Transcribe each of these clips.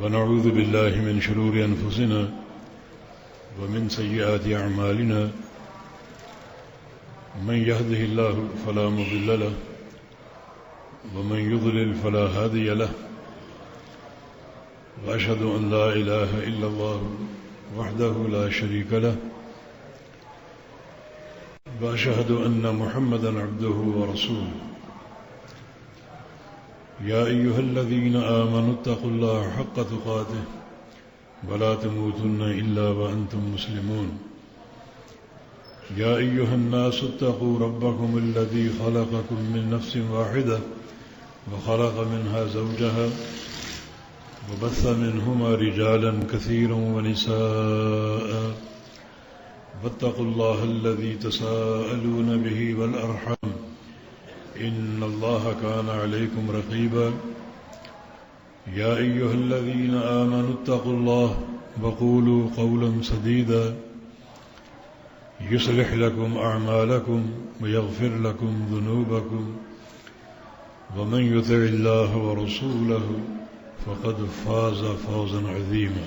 ونعوذ بالله من شرور أنفسنا ومن سيئات أعمالنا من يهده الله فلا مضل له ومن يضلل فلا هادي له وأشهد أن لا إله إلا الله وحده لا شريك له وأشهد أن محمدا عبده ورسوله يا أيها الذين آمنوا اتقوا الله حق تقاته ولا تموتن إلا وأنتم مسلمون يا أيها الناس اتقوا ربكم الذي خلقكم من نفس واحدة وخلق منها زوجها وبث منهما رجالا كثيرا ونساء واتقوا الله الذي تساءلون به والأرحام إن الله كان عليكم رقيبا يا أيها الذين آمنوا اتقوا الله وقولوا قولا سديدا يصلح لكم أعمالكم ويغفر لكم ذنوبكم ومن يطع الله ورسوله فقد فاز فوزا عظيما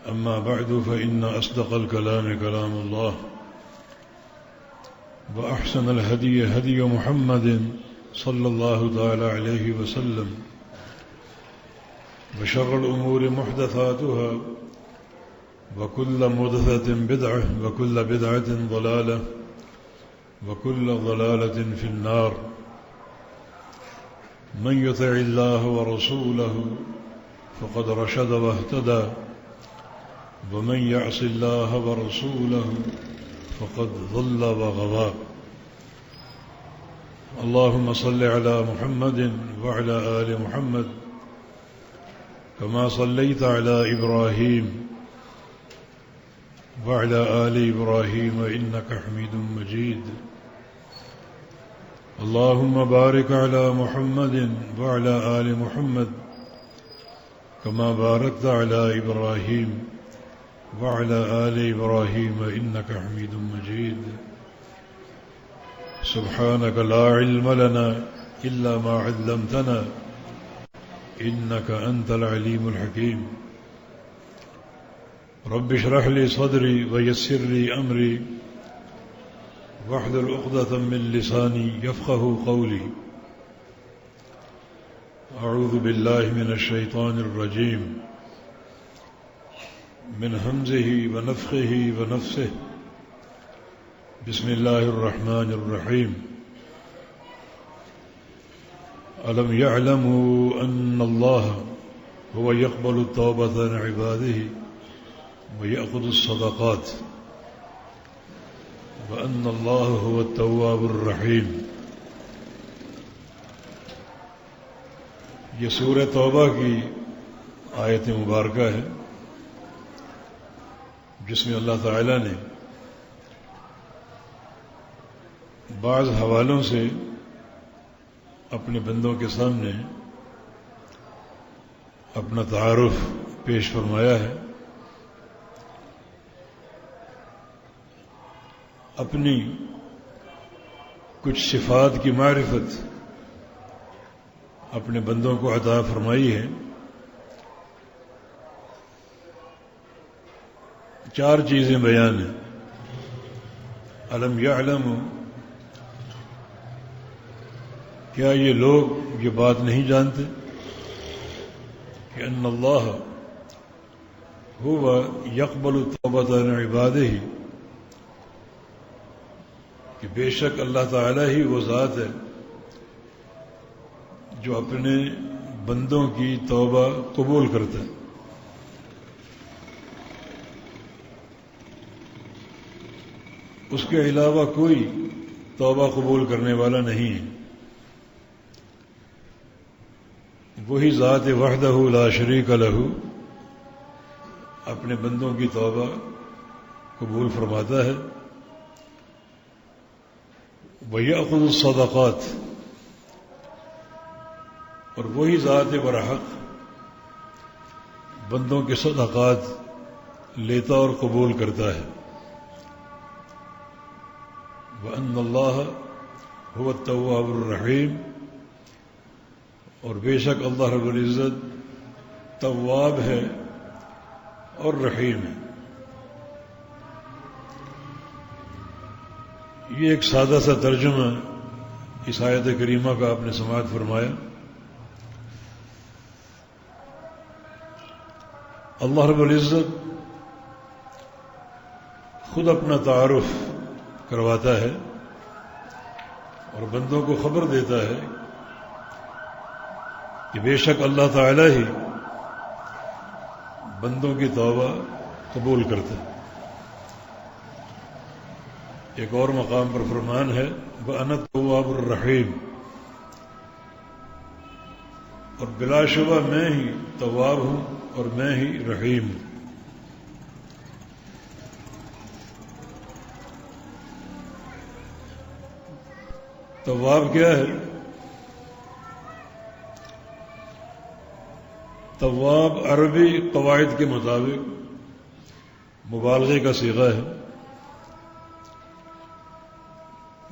أما بعد فإن أصدق الكلام كلام الله وأحسن الهدي هدي محمد صلى الله تعالى عليه وسلم وشر الأمور محدثاتها وكل محدثة بدعة وكل بدعة ضلالة وكل ضلالة في النار من يطع الله ورسوله فقد رشد واهتدى ومن يعص الله ورسوله فقد ضل وغوى اللهم صل على محمد وعلى آل محمد كما صليت على إبراهيم وعلى آل إبراهيم إنك حميد مجيد اللهم بارك على محمد وعلى آل محمد كما باركت على إبراهيم وعلى آل إبراهيم إنك حميد مجيد سبحانك لا علم لنا إلا ما علمتنا إنك أنت العليم الحكيم رب اشرح لي صدري ويسر لي أمري واحلل عقدة من لساني يفقه قولي أعوذ بالله من الشيطان الرجيم من همزه ونفخه ونفسه بسم الله الرحمن الرحيم ألم يعلموا أن الله هو يقبل التوبة عن عباده ويأخذ الصدقات وأن الله هو التواب الرحيم. یہ سورہ توبہ کی آیت مبارکہ ہے جس میں اللہ تعالی نے بعض حوالوں سے اپنے بندوں کے سامنے اپنا تعارف پیش فرمایا ہے، اپنی کچھ صفات کی معرفت اپنے بندوں کو عطا فرمائی ہے. چار چیزیں بیان ہیں. الم یعلم، کیا یہ لوگ یہ بات نہیں جانتے کہ ان اللہ هو یقبل التوبۃ عن عبادہ، کہ بے شک اللہ تعالی ہی وہ ذات ہے جو اپنے بندوں کی توبہ قبول کرتا ہے. اس کے علاوہ کوئی توبہ قبول کرنے والا نہیں ہے. وہی ذات وحدہ لا شریک لہ اپنے بندوں کی توبہ قبول فرماتا ہے. وَيَأْخُذُ الصَّدَقَاتِ، اور وہی ذات برحق بندوں کے صدقات لیتا اور قبول کرتا ہے. وَأَنَّ اللَّهَ هُوَ التَّوَّابُ الرَّحِيمُ، اور بے شک اللہ رب العزت تواب ہے اور رحیم ہے. یہ ایک سادہ سا ترجمہ اس آیت کریمہ کا آپ نے سماعت فرمایا. اللہ رب العزت خود اپنا تعارف کرواتا ہے اور بندوں کو خبر دیتا ہے کہ بے شک اللہ تعالی ہی بندوں کی توبہ قبول کرتا ہے. ایک اور مقام پر فرمان ہے وَأَنَا التَّوَّابُ الرَّحِيمُ، اور بلا شبہ میں ہی تواب ہوں اور میں ہی رحیم ہوں. تواب کیا ہے؟ تواب عربی قواعد کے مطابق مبالغے کا صیغہ ہے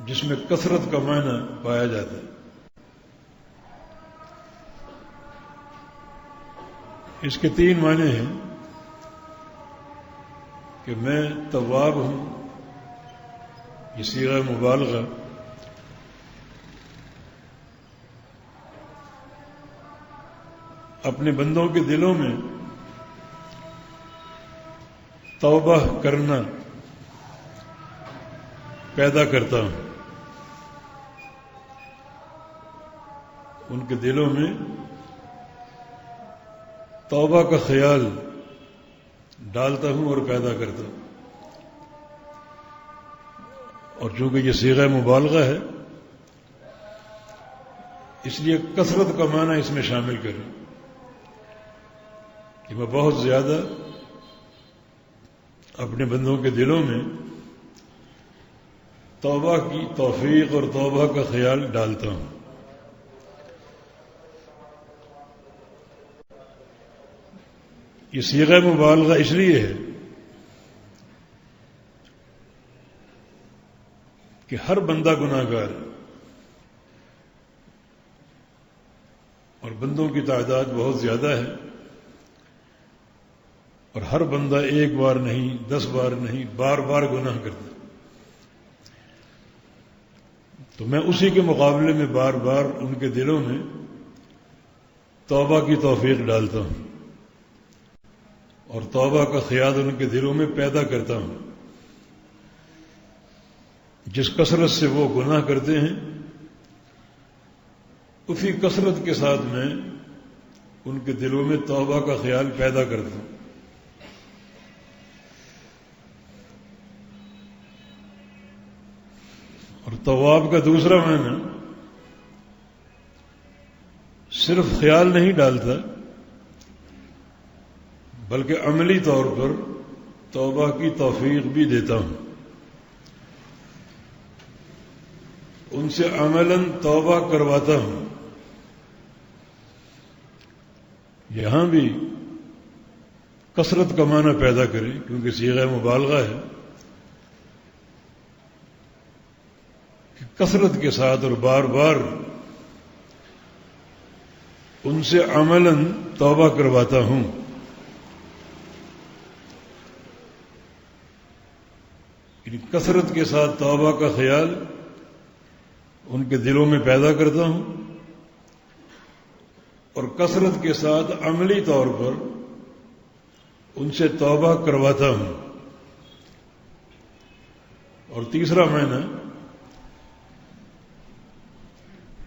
جس میں کثرت کا معنی پایا جاتا ہے. اس کے 3 معنی ہیں کہ میں تواب ہوں، یہ صیغہ مبالغہ. اپنے بندوں کے دلوں میں توبہ کرنا پیدا کرتا ہوں، ان کے دلوں میں توبہ کا خیال ڈالتا ہوں اور پیدا کرتا ہوں. اور چونکہ یہ صیغہ مبالغہ ہے اس لیے کثرت کا معنی اس میں شامل کریں کہ میں بہت زیادہ اپنے بندوں کے دلوں میں توبہ کی توفیق اور توبہ کا خیال ڈالتا ہوں. یہ صیغہ مبالغہ اس لیے ہے کہ ہر بندہ گناہگار ہے اور بندوں کی تعداد بہت زیادہ ہے اور ہر بندہ ایک بار نہیں 10 بار نہیں بار بار گناہ کرتا ہے. تو میں اسی کے مقابلے میں بار بار ان کے دلوں میں توبہ کی توفیق ڈالتا ہوں اور توبہ کا خیال ان کے دلوں میں پیدا کرتا ہوں. جس کثرت سے وہ گناہ کرتے ہیں اسی کثرت کے ساتھ میں ان کے دلوں میں توبہ کا خیال پیدا کرتا ہوں. اور تواب کا دوسرا معنی صرف خیال نہیں ڈالتا بلکہ عملی طور پر توبہ کی توفیق بھی دیتا ہوں. ان سے عملاً توبہ کرواتا ہوں. یہاں بھی کثرت کا معنی پیدا کریں کیونکہ صیغہ مبالغہ ہے کہ کثرت کے ساتھ اور بار بار ان سے عملاً توبہ کرواتا ہوں. کثرت کے ساتھ توبہ کا خیال ان کے دلوں میں پیدا کرتا ہوں اور کثرت کے ساتھ عملی طور پر ان سے توبہ کرواتا ہوں. اور تیسرا معنی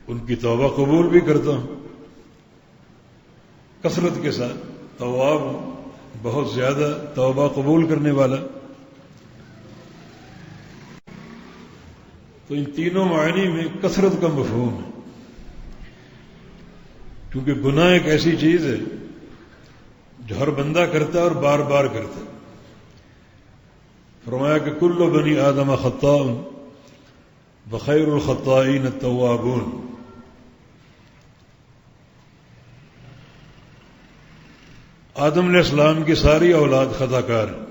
ان کی توبہ قبول بھی کرتا ہوں. کثرت کے ساتھ تواب بہت زیادہ توبہ قبول کرنے والا. تو ان تینوں معنی میں کثرت کا مفہوم ہے کیونکہ گناہ ایک ایسی چیز ہے جو ہر بندہ کرتا ہے اور بار بار کرتا ہے. فرمایا کہ کل بنی آدم خطاء وخیر الخطائین التوابون. آدم علیہ السلام کی ساری اولاد خطا کار ہے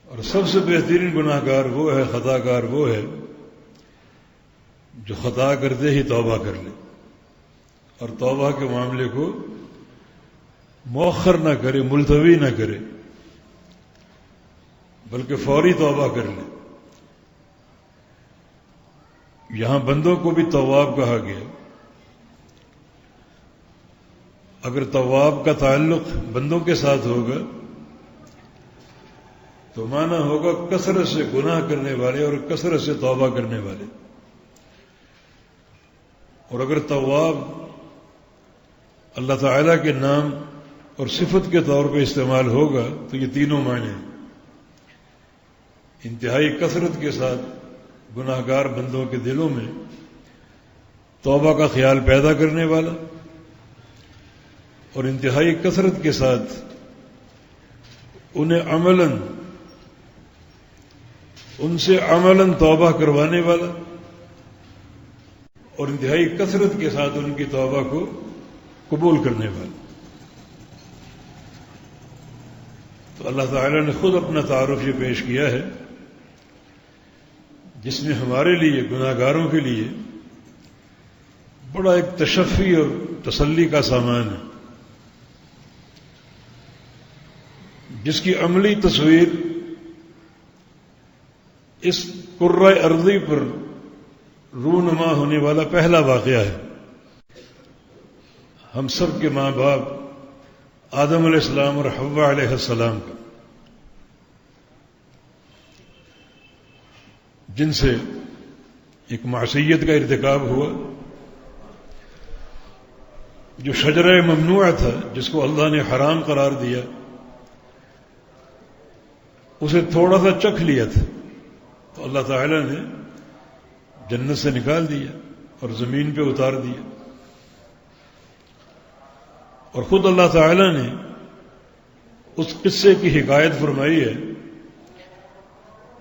اور سب سے بہترین گناہ گار وہ ہے خطا کار وہ ہے جو خطا کرتے ہی توبہ کر لے اور توبہ کے معاملے کو مؤخر نہ کرے، ملتوی نہ کرے، بلکہ فوری توبہ کر لے۔ یہاں بندوں کو بھی تواب کہا گیا۔ اگر تواب کا تعلق بندوں کے ساتھ ہوگا تو معنی ہوگا کثرت سے گناہ کرنے والے اور کثرت سے توبہ کرنے والے۔ اور اگر تواب اللہ تعالیٰ کے نام اور صفت کے طور پہ استعمال ہوگا تو یہ تینوں معنی ہیں۔ انتہائی کثرت کے ساتھ گناہ گار بندوں کے دلوں میں توبہ کا خیال پیدا کرنے والا، اور انتہائی کثرت کے ساتھ انہیں ان سے عملاً توبہ کروانے والا، اور انتہائی کثرت کے ساتھ ان کی توبہ کو قبول کرنے والا۔ تو اللہ تعالیٰ نے خود اپنا تعارف یہ پیش کیا ہے، جس میں ہمارے لیے گناہ گاروں کے لیے بڑا ایک تشفی اور تسلی کا سامان ہے، جس کی عملی تصویر اس کرۂ ارضی پر رونما ہونے والا پہلا واقعہ ہے۔ ہم سب کے ماں باپ آدم علیہ السلام اور حوا علیہ السلام کا، جن سے ایک معصیت کا ارتکاب ہوا، جو شجرہ ممنوع تھا جس کو اللہ نے حرام قرار دیا، اسے تھوڑا سا چکھ لیا تھا تو اللہ تعالیٰ نے جنت سے نکال دیا اور زمین پہ اتار دیا۔ اور خود اللہ تعالیٰ نے اس قصے کی حکایت فرمائی ہے،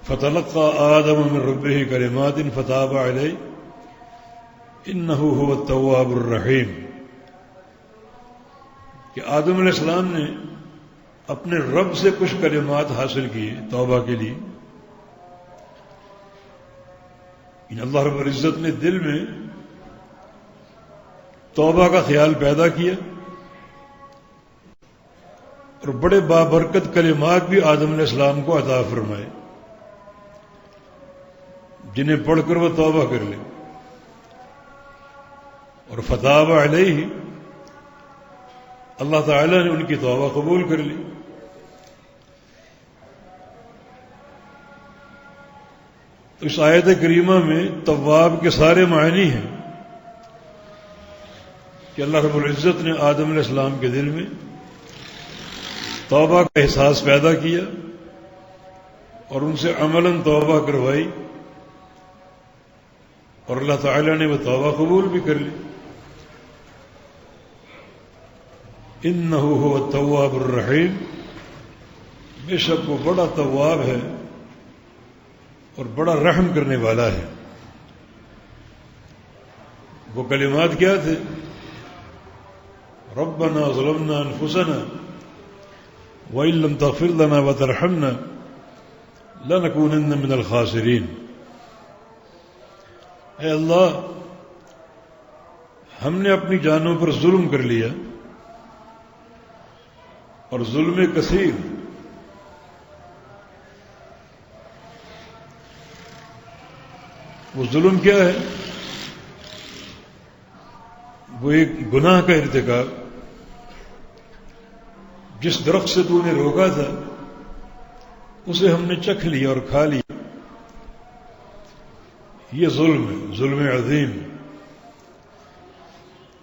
فَتَلَقَّى آدَمُ مِن رَّبِّهِ كَلِمَاتٍ فَتَابَ عَلَيْهِ إِنَّهُ هُوَ التَّوَّابُ الرَّحِيمُ، کہ آدم علیہ السلام نے اپنے رب سے کچھ کلمات حاصل کیے توبہ کے لیے۔ اللہ رب العزت نے دل میں توبہ کا خیال پیدا کیا، اور بڑے بابرکت کلمات بھی آدم علیہ السلام کو عطا فرمائے، جنہیں پڑھ کر وہ توبہ کر لے۔ اور فتاب علیہ، اللہ تعالیٰ نے ان کی توبہ قبول کر لی۔ تو اس آیت کریمہ میں تواب کے سارے معنی ہیں کہ اللہ رب العزت نے آدم علیہ السلام کے دل میں توبہ کا احساس پیدا کیا اور ان سے عملاً توبہ کروائی، اور اللہ تعالیٰ نے وہ توبہ قبول بھی کر لی۔ انہ هو التواب الرحیم، بے شک وہ بڑا تواب ہے اور بڑا رحم کرنے والا ہے۔ وہ کلمات کیا تھے؟ ربنا ظلمنا انفسنا وإن لم تغفر لنا وترحمنا لنكونن من الخاسرین۔ اے اللہ، ہم نے اپنی جانوں پر ظلم کر لیا، اور ظلم کثیر۔ وہ ظلم کیا ہے؟ وہ ایک گناہ کا ارتکاب، جس درخت سے تو نے روکا تھا اسے ہم نے چکھ لیا اور کھا لیا، یہ ظلم ہے، ظلم عظیم۔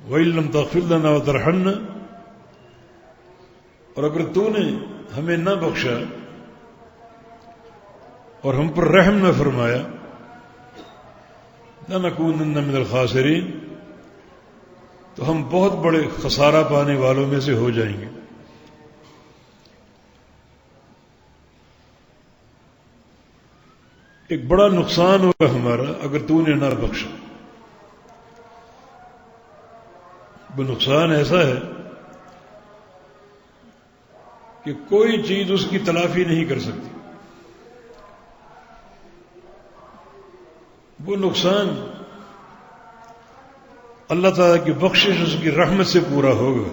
وَإِن لَّمْ تَغْفِرْ لَنَا وَتَرْحَمْنَا، اور اگر تو نے ہمیں نہ بخشا اور ہم پر رحم نہ فرمایا، لَنَكُونَنَّ مِنَ الْخَاسِرِينَ، تو ہم بہت بڑے خسارہ پانے والوں میں سے ہو جائیں گے۔ ایک بڑا نقصان ہوگا ہمارا اگر تو نے نہ بخشا۔ وہ نقصان ایسا ہے کہ کوئی چیز اس کی تلافی نہیں کر سکتی۔ وہ نقصان اللہ تعالیٰ کی بخشش اس کی رحمت سے پورا ہوگا.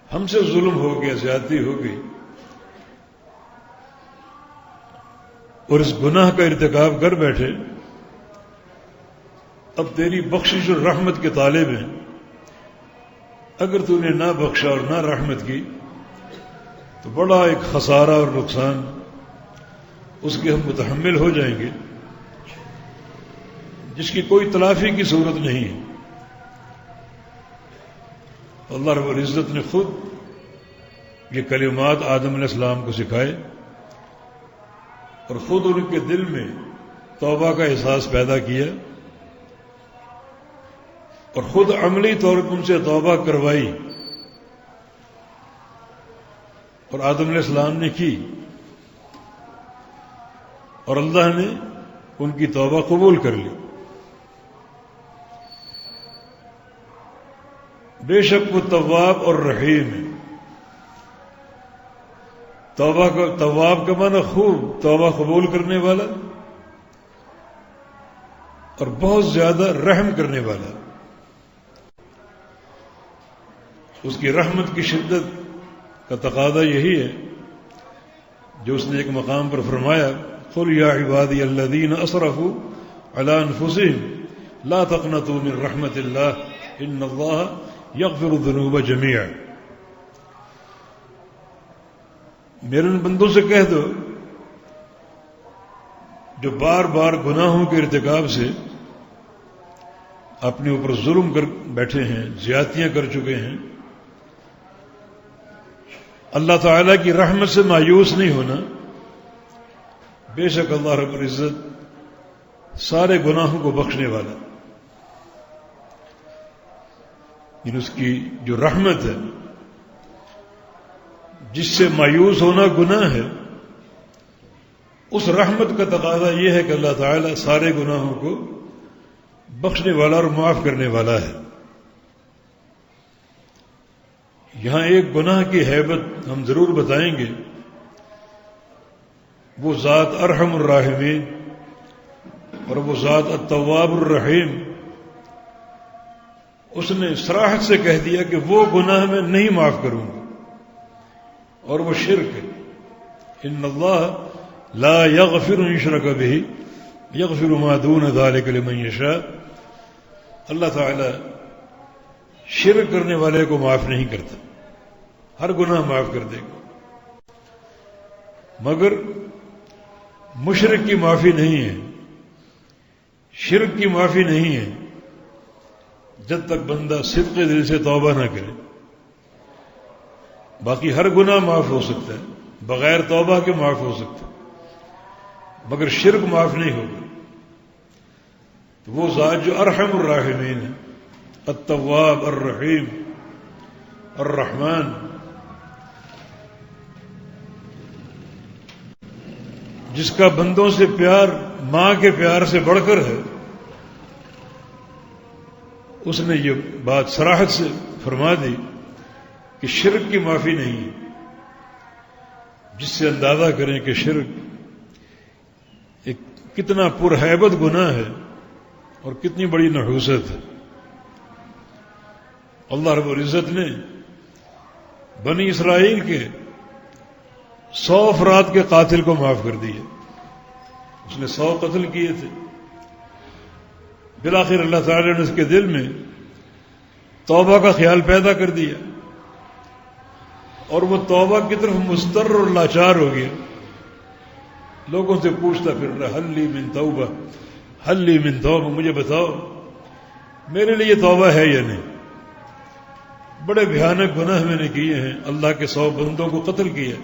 ہم سے ظلم ہو گیا، زیادتی ہو گئی، اور اس گناہ کا ارتکاب کر بیٹھے. اب تیری بخشش اور رحمت کے طالب ہیں، اگر تو نے نہ بخشا اور نہ رحمت کی تو بڑا ایک خسارہ اور نقصان اس کے ہم متحمل ہو جائیں گے، جس کی کوئی تلافی کی صورت نہیں ہے. اللہ رب العزت نے خود یہ کلمات آدم علیہ السلام کو سکھائے اور خود ان کے دل میں توبہ کا احساس پیدا کیا اور خود عملی طور پر ان سے توبہ کروائی، اور آدم علیہ السلام نے کی اور اللہ نے ان کی توبہ قبول کر لی. بے شک وہ تواب اور رحیم ہے. تواب کا معنی خوب توبہ قبول کرنے والا اور بہت زیادہ رحم کرنے والا. اس کی رحمت کی شدت کا تقاضا یہی ہے جو اس نے ایک مقام پر فرمایا، قل یا عبادی الذین اسرفوا علی انفسهم لا تقنطوا من رحمت اللہ ان اللہ یغفر الذنوب جميعا. میرے ان بندوں سے کہہ دو جو بار بار گناہوں کے ارتکاب سے اپنے اوپر ظلم کر بیٹھے ہیں، زیادتیاں کر چکے ہیں، اللہ تعالیٰ کی رحمت سے مایوس نہیں ہونا. بے شک اللہ رب العزت سارے گناہوں کو بخشنے والا. یعنی اس کی جو رحمت ہے، جس سے مایوس ہونا گناہ ہے، اس رحمت کا تقاضا یہ ہے کہ اللہ تعالیٰ سارے گناہوں کو بخشنے والا اور معاف کرنے والا ہے. یہاں ایک گناہ کی ہیبت ہم ضرور بتائیں گے، وہ ذات ارحم الراحمین اور وہ ذات التواب الرحیم. اس نے صراحت سے کہہ دیا کہ وہ گناہ میں نہیں معاف کروں گا، اور وہ شرک ہے. ان اللہ لا یغفر ان یشرک بہ یغفر ما دون ذلک لمن یشاء. اللہ تعالی شرک کرنے والے کو معاف نہیں کرتا، ہر گناہ معاف کر دے گا، مگر مشرک کی معافی نہیں ہے، شرک کی معافی نہیں ہے جب تک بندہ صدق دل سے توبہ نہ کرے. باقی ہر گناہ معاف ہو سکتا ہے، بغیر توبہ کے معاف ہو سکتا ہے، مگر شرک معاف نہیں ہوگا. تو وہ ذات جو ارحم الراحمین ہے، التواب الرحیم الرحمن، جس کا بندوں سے پیار ماں کے پیار سے بڑھ کر ہے، اس نے یہ بات صراحت سے فرما دی کہ شرک کی معافی نہیں ہے، جس سے اندازہ کریں کہ شرک ایک کتنا پرہیبت گناہ ہے اور کتنی بڑی نحوست ہے. اللہ رب العزت نے بنی اسرائیل کے 100 افراد کے قاتل کو معاف کر دیا. اس نے 100 قتل کیے تھے، بالآخر اللہ تعالی نے اس کے دل میں توبہ کا خیال پیدا کر دیا اور وہ توبہ کی طرف مضطر اور لاچار ہو گیا. لوگوں سے پوچھتا پھر رہا، حل لی من توبہ، حل لی من توبہ، مجھے بتاؤ میرے لیے توبہ ہے یا نہیں. بڑے بھیانک گناہ میں نے کیے ہیں، اللہ کے 100 بندوں کو قتل کیا،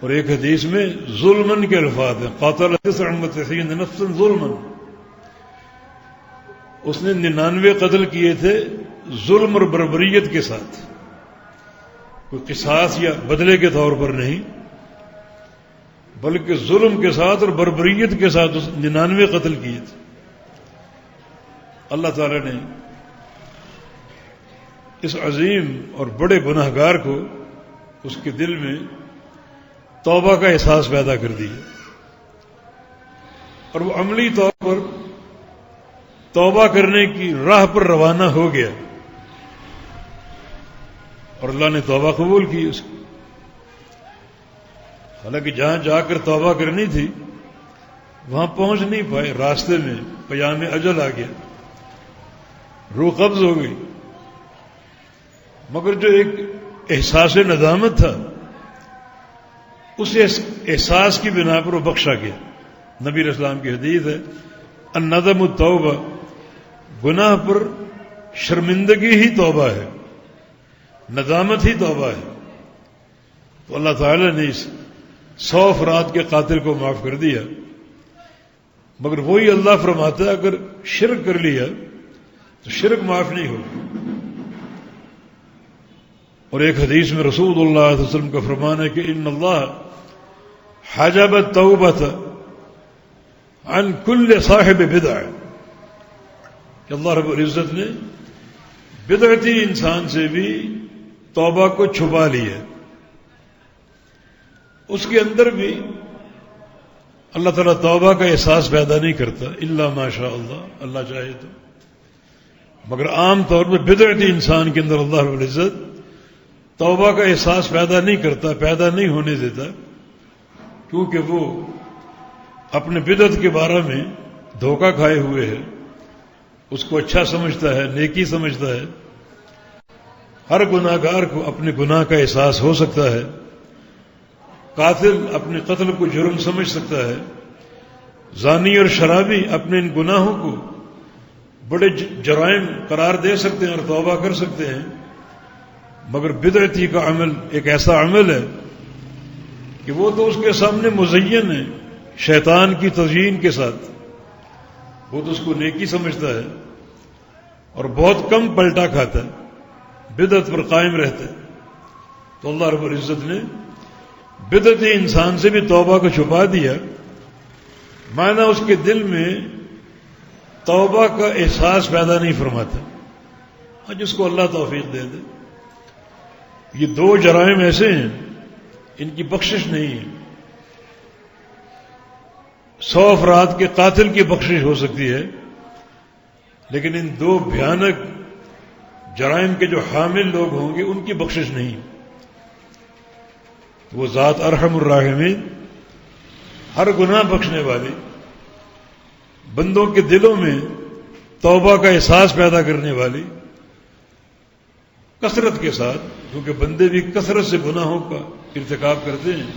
اور ایک حدیث میں ظلمن کے الفاظ ہیں، قاتل 99 نفسا ظلمن. اس نے 99 قتل کیے تھے ظلم اور بربریت کے ساتھ، کوئی قصاص یا بدلے کے طور پر نہیں، بلکہ ظلم کے ساتھ اور بربریت کے ساتھ اس 99 قتل کیے تھے. اللہ تعالی نے اس عظیم اور بڑے گناہ گار کو اس کے دل میں توبہ کا احساس پیدا کر دیا، اور وہ عملی طور پر توبہ کرنے کی راہ پر روانہ ہو گیا اور اللہ نے توبہ قبول کی اس کی. حالانکہ جہاں جا کر توبہ کرنی تھی وہاں پہنچ نہیں پائے، راستے میں پیام اجل آ گیا، روح قبض ہو گئی. مگر جو ایک احساس ندامت تھا اس احساس کی بنا پر وہ بخشا گیا. نبی علیہ السلام کی حدیث ہے الندم التوبہ، گناہ پر شرمندگی ہی توبہ ہے، ندامت ہی توبہ ہے. تو اللہ تعالی نے اس 100 افراد کے قاتل کو معاف کر دیا. مگر وہی اللہ فرماتا ہے اگر شرک کر لیا تو شرک معاف نہیں ہوگا. اور ایک حدیث میں رسول اللہ صلی اللہ علیہ وسلم کا فرمان ہے کہ ان اللہ حجب التوبۃ عن کل صاحب بدع، کہ اللہ رب العزت نے بدعتی انسان سے بھی توبہ کو چھپا لیا. اس کے اندر بھی اللہ تعالیٰ توبہ کا احساس پیدا نہیں کرتا الا ما شاء اللہ، اللہ چاہے تو. مگر عام طور پر بدعتی انسان کے اندر اللہ رب العزت توبہ کا احساس پیدا نہیں کرتا، پیدا نہیں ہونے دیتا، کیونکہ وہ اپنے بدعت کے بارے میں دھوکہ کھائے ہوئے ہے، اس کو اچھا سمجھتا ہے، نیکی سمجھتا ہے. ہر گناہ گار کو اپنے گناہ کا احساس ہو سکتا ہے، قاتل اپنے قتل کو جرم سمجھ سکتا ہے، زانی اور شرابی اپنے ان گناہوں کو بڑے جرائم قرار دے سکتے ہیں اور توبہ کر سکتے ہیں. مگر بدعتی کا عمل ایک ایسا عمل ہے کہ وہ تو اس کے سامنے مزین ہے شیطان کی تزیین کے ساتھ، وہ تو اس کو نیکی سمجھتا ہے اور بہت کم پلٹا کھاتا ہے، بدعت پر قائم رہتا ہے. تو اللہ رب العزت نے بدعتی انسان سے بھی توبہ کو چھپا دیا، معنی اس کے دل میں توبہ کا احساس پیدا نہیں فرماتا. جس کو اللہ توفیق دے دے. یہ 2 جرائم ایسے ہیں ان کی بخشش نہیں ہے. 100 افراد کے قاتل کی بخشش ہو سکتی ہے، لیکن ان 2 بھیانک جرائم کے جو حامل لوگ ہوں گے ان کی بخشش نہیں. وہ ذات ارحم الراحمین، ہر گناہ بخشنے والی، بندوں کے دلوں میں توبہ کا احساس پیدا کرنے والی، کثرت کے ساتھ، کیونکہ بندے بھی کثرت سے گناہوں کا ارتکاب کرتے ہیں،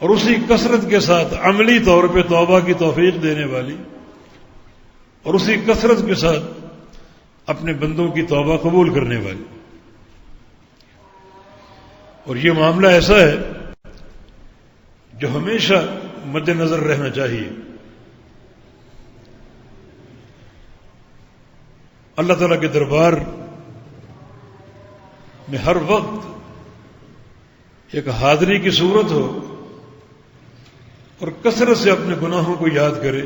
اور اسی کثرت کے ساتھ عملی طور پہ توبہ کی توفیق دینے والی، اور اسی کثرت کے ساتھ اپنے بندوں کی توبہ قبول کرنے والی. اور یہ معاملہ ایسا ہے جو ہمیشہ مد نظر رہنا چاہیے. اللہ تعالیٰ کے دربار میں ہر وقت ایک حاضری کی صورت ہو اور کثرت سے اپنے گناہوں کو یاد کرے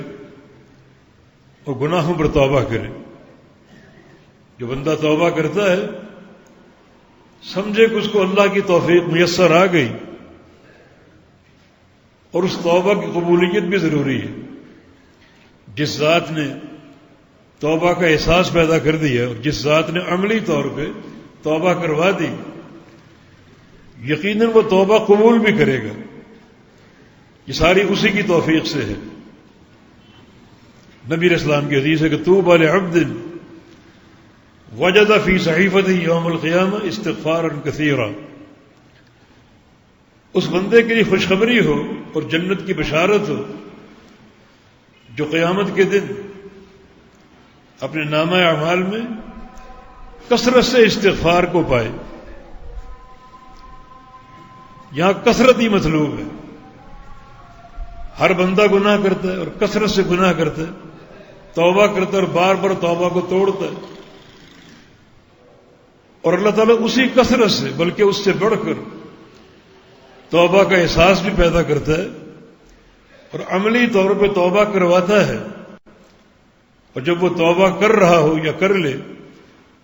اور گناہوں پر توبہ کرے. جو بندہ توبہ کرتا ہے سمجھے کہ اس کو اللہ کی توفیق میسر آ گئی، اور اس توبہ کی قبولیت بھی ضروری ہے. جس ذات نے توبہ کا احساس پیدا کر دیا اور جس ذات نے عملی طور پہ توبہ کروا دی، یقیناً وہ توبہ قبول بھی کرے گا. یہ ساری اسی کی توفیق سے ہے. نبی علیہ السلام کی حدیث ہے کہ طوبی لعبد وجد فی صحیفتہ یوم القیامہ استغفارا کثیرا. اس بندے کے لیے خوشخبری ہو اور جنت کی بشارت ہو جو قیامت کے دن اپنے نامہ اعمال میں کثرت سے استغفار کو پائے. یہاں کثرت ہی مطلوب ہے. ہر بندہ گناہ کرتا ہے اور کثرت سے گناہ کرتا ہے، توبہ کرتا ہے اور بار بار توبہ کو توڑتا ہے. اور اللہ تعالیٰ اسی کثرت سے بلکہ اس سے بڑھ کر توبہ کا احساس بھی پیدا کرتا ہے اور عملی طور پہ توبہ کرواتا ہے. اور جب وہ توبہ کر رہا ہو یا کر لے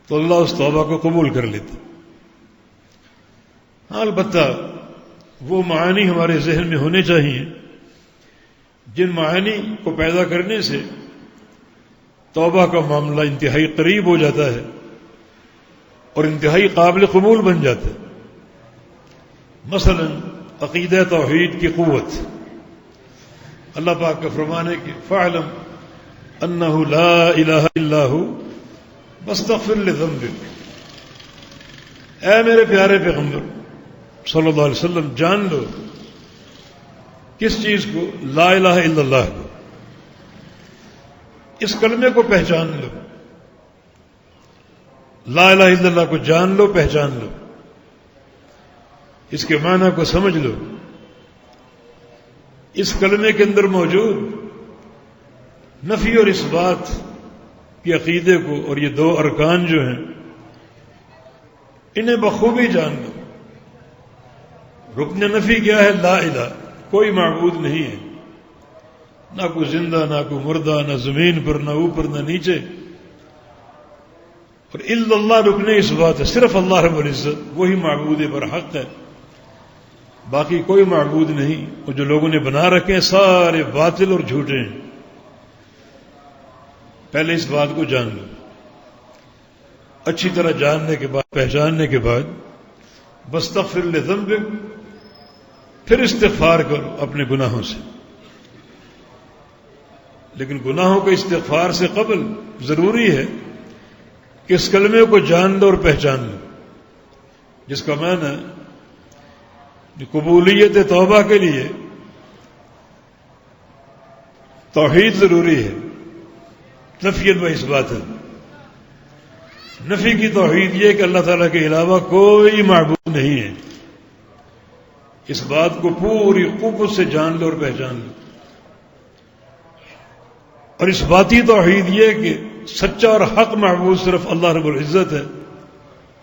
تو اللہ اس توبہ کو قبول کر لیتا. ہاں البتہ وہ معانی ہمارے ذہن میں ہونے چاہیے جن معانی کو پیدا کرنے سے توبہ کا معاملہ انتہائی قریب ہو جاتا ہے اور انتہائی قابل قبول بن جاتا ہے. مثلا عقیدہ توحید کی قوت. اللہ پاک کا فرمان ہے کہ فاعلم انہ لا الہ الا ھو واستغفر لذنبک. اے میرے پیارے پیغمبر صلی اللہ علیہ وسلم، جان لو کس چیز کو؟ لا الہ الا اللہ کو. اس کلمے کو پہچان لو. لا الہ الا اللہ کو جان لو، پہچان لو، اس کے معنی کو سمجھ لو. اس کلمے کے اندر موجود نفی اور اس بات کے عقیدے کو اور یہ دو ارکان جو ہیں انہیں بخوبی جان لو. رکن نفی کیا ہے؟ لا الہ، کوئی معبود نہیں ہے، نہ کوئی زندہ، نہ کوئی مردہ، نہ زمین پر، نہ اوپر، نہ نیچے. اور الا اللہ رکن اس بات ہے، صرف اللہ رب العزت وہی معبود برحق ہے، باقی کوئی معبود نہیں. اور جو لوگوں نے بنا رکھے ہیں سارے باطل اور جھوٹے ہیں. پہلے اس بات کو جان لو. اچھی طرح جاننے کے بعد، پہچاننے کے بعد واستغفر لذنبک، پھر استغفار کرو اپنے گناہوں سے. لیکن گناہوں کے استغفار سے قبل ضروری ہے کہ اس کلمے کو جان لو اور پہچان لو، جس کا معنی ہے قبولیت توبہ کے لیے توحید ضروری ہے. نفی و اثبات ہے. نفی کی توحید یہ کہ اللہ تعالیٰ کے علاوہ کوئی معبود نہیں ہے. اس بات کو پوری قوت سے جان لو اور پہچان لو. اور اس باتی توحید یہ کہ سچا اور حق معبود صرف اللہ رب العزت ہے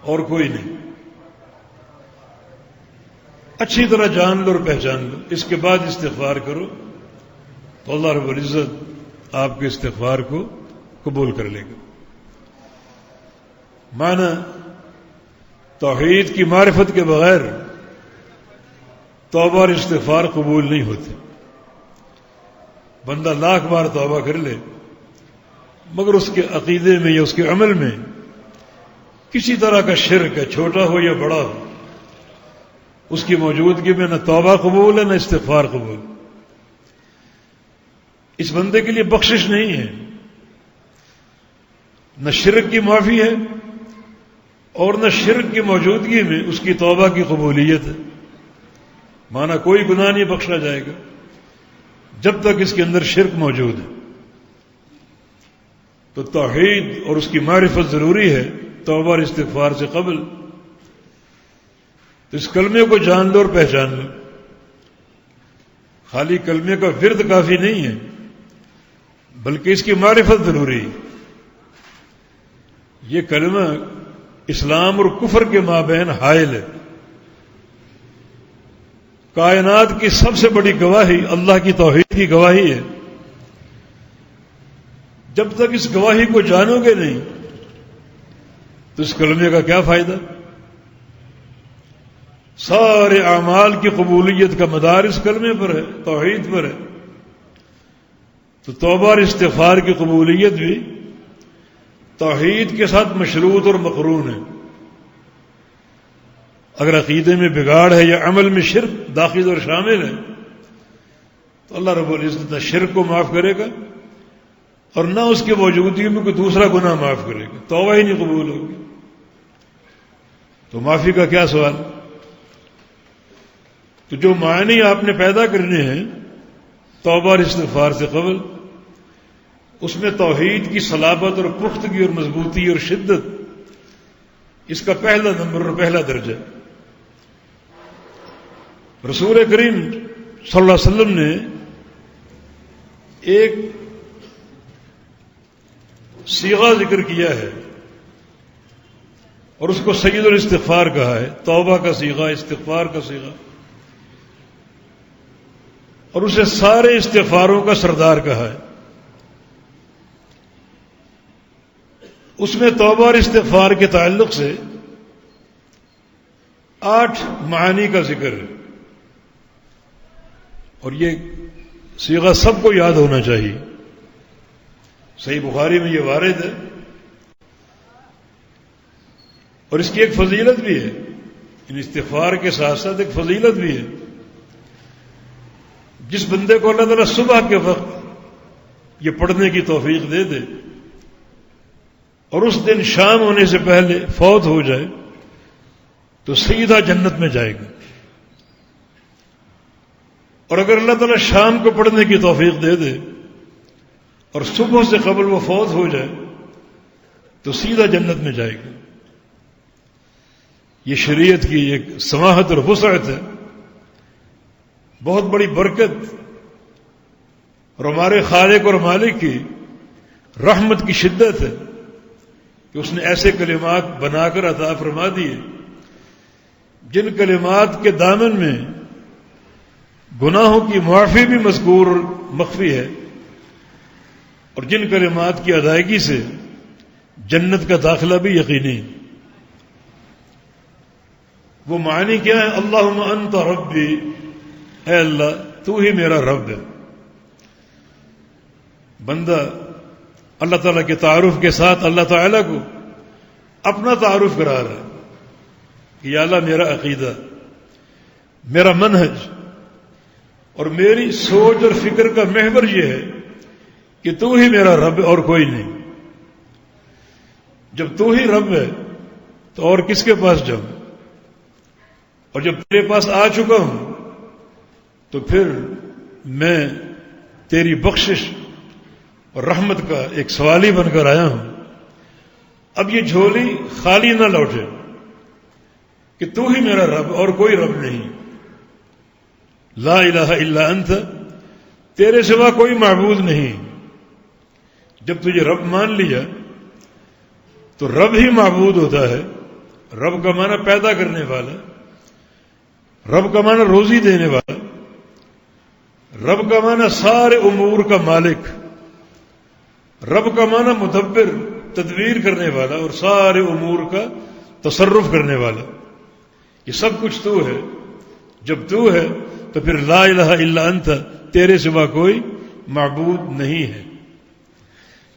اور کوئی نہیں. اچھی طرح جان لو اور پہچان لو. اس کے بعد استغفار کرو تو اللہ رب العزت آپ کے استغفار کو قبول کر لے گا. معنی توحید کی معرفت کے بغیر توبہ اور استغفار قبول نہیں ہوتے. بندہ لاکھ بار توبہ کر لے مگر اس کے عقیدے میں یا اس کے عمل میں کسی طرح کا شرک ہے، چھوٹا ہو یا بڑا ہو، اس کی موجودگی میں نہ توبہ قبول ہے نہ استغفار قبول. اس بندے کے لیے بخشش نہیں ہے، نہ شرک کی معافی ہے اور نہ شرک کی موجودگی میں اس کی توبہ کی قبولیت ہے. مانا کوئی گناہ نہیں بخشا جائے گا جب تک اس کے اندر شرک موجود ہے. تو توحید اور اس کی معرفت ضروری ہے توبہ اور استغفار سے قبل. تو اس کلمے کو جان لو اور پہچان لو. خالی کلمے کا ورد کافی نہیں ہے بلکہ اس کی معرفت ضروری ہے. یہ کلمہ اسلام اور کفر کے مابین حائل ہے. کائنات کی سب سے بڑی گواہی اللہ کی توحید کی گواہی ہے. جب تک اس گواہی کو جانو گے نہیں تو اس کلمے کا کیا فائدہ؟ سارے اعمال کی قبولیت کا مدار اس کلمے پر ہے، توحید پر ہے. تو توبہ اور استغفار کی قبولیت بھی توحید کے ساتھ مشروط اور مقرون ہے. اگر عقیدے میں بگاڑ ہے یا عمل میں شرک داخل اور شامل ہے تو اللہ رب العزت نہ شرک کو معاف کرے گا اور نہ اس کی موجودگی میں کوئی دوسرا گناہ معاف کرے گا. توبہ ہی نہیں قبول ہوگی. تو معافی کا کیا سوال؟ تو جو معنی آپ نے پیدا کرنے ہیں توبہ اور استغفار سے قبل، اس میں توحید کی صلابت اور پختگی اور مضبوطی اور شدت اس کا پہلا نمبر اور پہلا درجہ. رسول کریم صلی اللہ علیہ وسلم نے ایک صیغہ ذکر کیا ہے اور اس کو سید الاستغفار کہا ہے. توبہ کا صیغہ، استغفار کا صیغہ، اور اسے سارے استغفاروں کا سردار کہا ہے. اس میں توبہ اور استغفار کے تعلق سے 8 معانی کا ذکر ہے اور یہ صیغہ سب کو یاد ہونا چاہیے. صحیح بخاری میں یہ وارد ہے، اور اس کی ایک فضیلت بھی ہے، ان استغفار کے ساتھ ساتھ ایک فضیلت بھی ہے۔ جس بندے کو اللہ تعالیٰ صبح کے وقت یہ پڑھنے کی توفیق دے دے اور اس دن شام ہونے سے پہلے فوت ہو جائے تو سیدھا جنت میں جائے گا، اور اگر اللہ تعالیٰ شام کو پڑھنے کی توفیق دے دے اور صبح سے قبل وہ فوت ہو جائے تو سیدھا جنت میں جائے گا۔ یہ شریعت کی ایک سماحت اور وسعت ہے، بہت بڑی برکت، اور ہمارے خالق اور مالک کی رحمت کی شدت ہے کہ اس نے ایسے کلمات بنا کر عطا فرما دیے جن کلمات کے دامن میں گناہوں کی معافی بھی مذکور مخفی ہے، اور جن کلمات کی ادائیگی سے جنت کا داخلہ بھی یقینی ہے۔ وہ معنی کیا ہے؟ اللہم انت ربی، اے اللہ تو ہی میرا رب ہے۔ بندہ اللہ تعالیٰ کے تعارف کے ساتھ اللہ تعالیٰ کو اپنا تعارف کرا رہا ہے کہ یا اللہ میرا عقیدہ، میرا منہج اور میری سوچ اور فکر کا محور یہ ہے کہ تو ہی میرا رب ہے اور کوئی نہیں۔ جب تو ہی رب ہے تو اور کس کے پاس جاؤں؟ اور جب تیرے پاس آ چکا ہوں تو پھر میں تیری بخشش اور رحمت کا ایک سوالی بن کر آیا ہوں۔ اب یہ جھولی خالی نہ لوٹے کہ تو ہی میرا رب اور کوئی رب نہیں۔ لا الہ الا انت، تیرے سوا کوئی معبود نہیں۔ جب تجھے رب مان لیا تو رب ہی معبود ہوتا ہے۔ رب کا معنی پیدا کرنے والا، رب کا معنی روزی دینے والا، رب کا معنی سارے امور کا مالک، رب کا معنی مدبر، تدبیر کرنے والا اور سارے امور کا تصرف کرنے والا۔ یہ سب کچھ تو ہے۔ جب تو ہے تو پھر لا الہ الا انت، تیرے سوا کوئی معبود نہیں ہے۔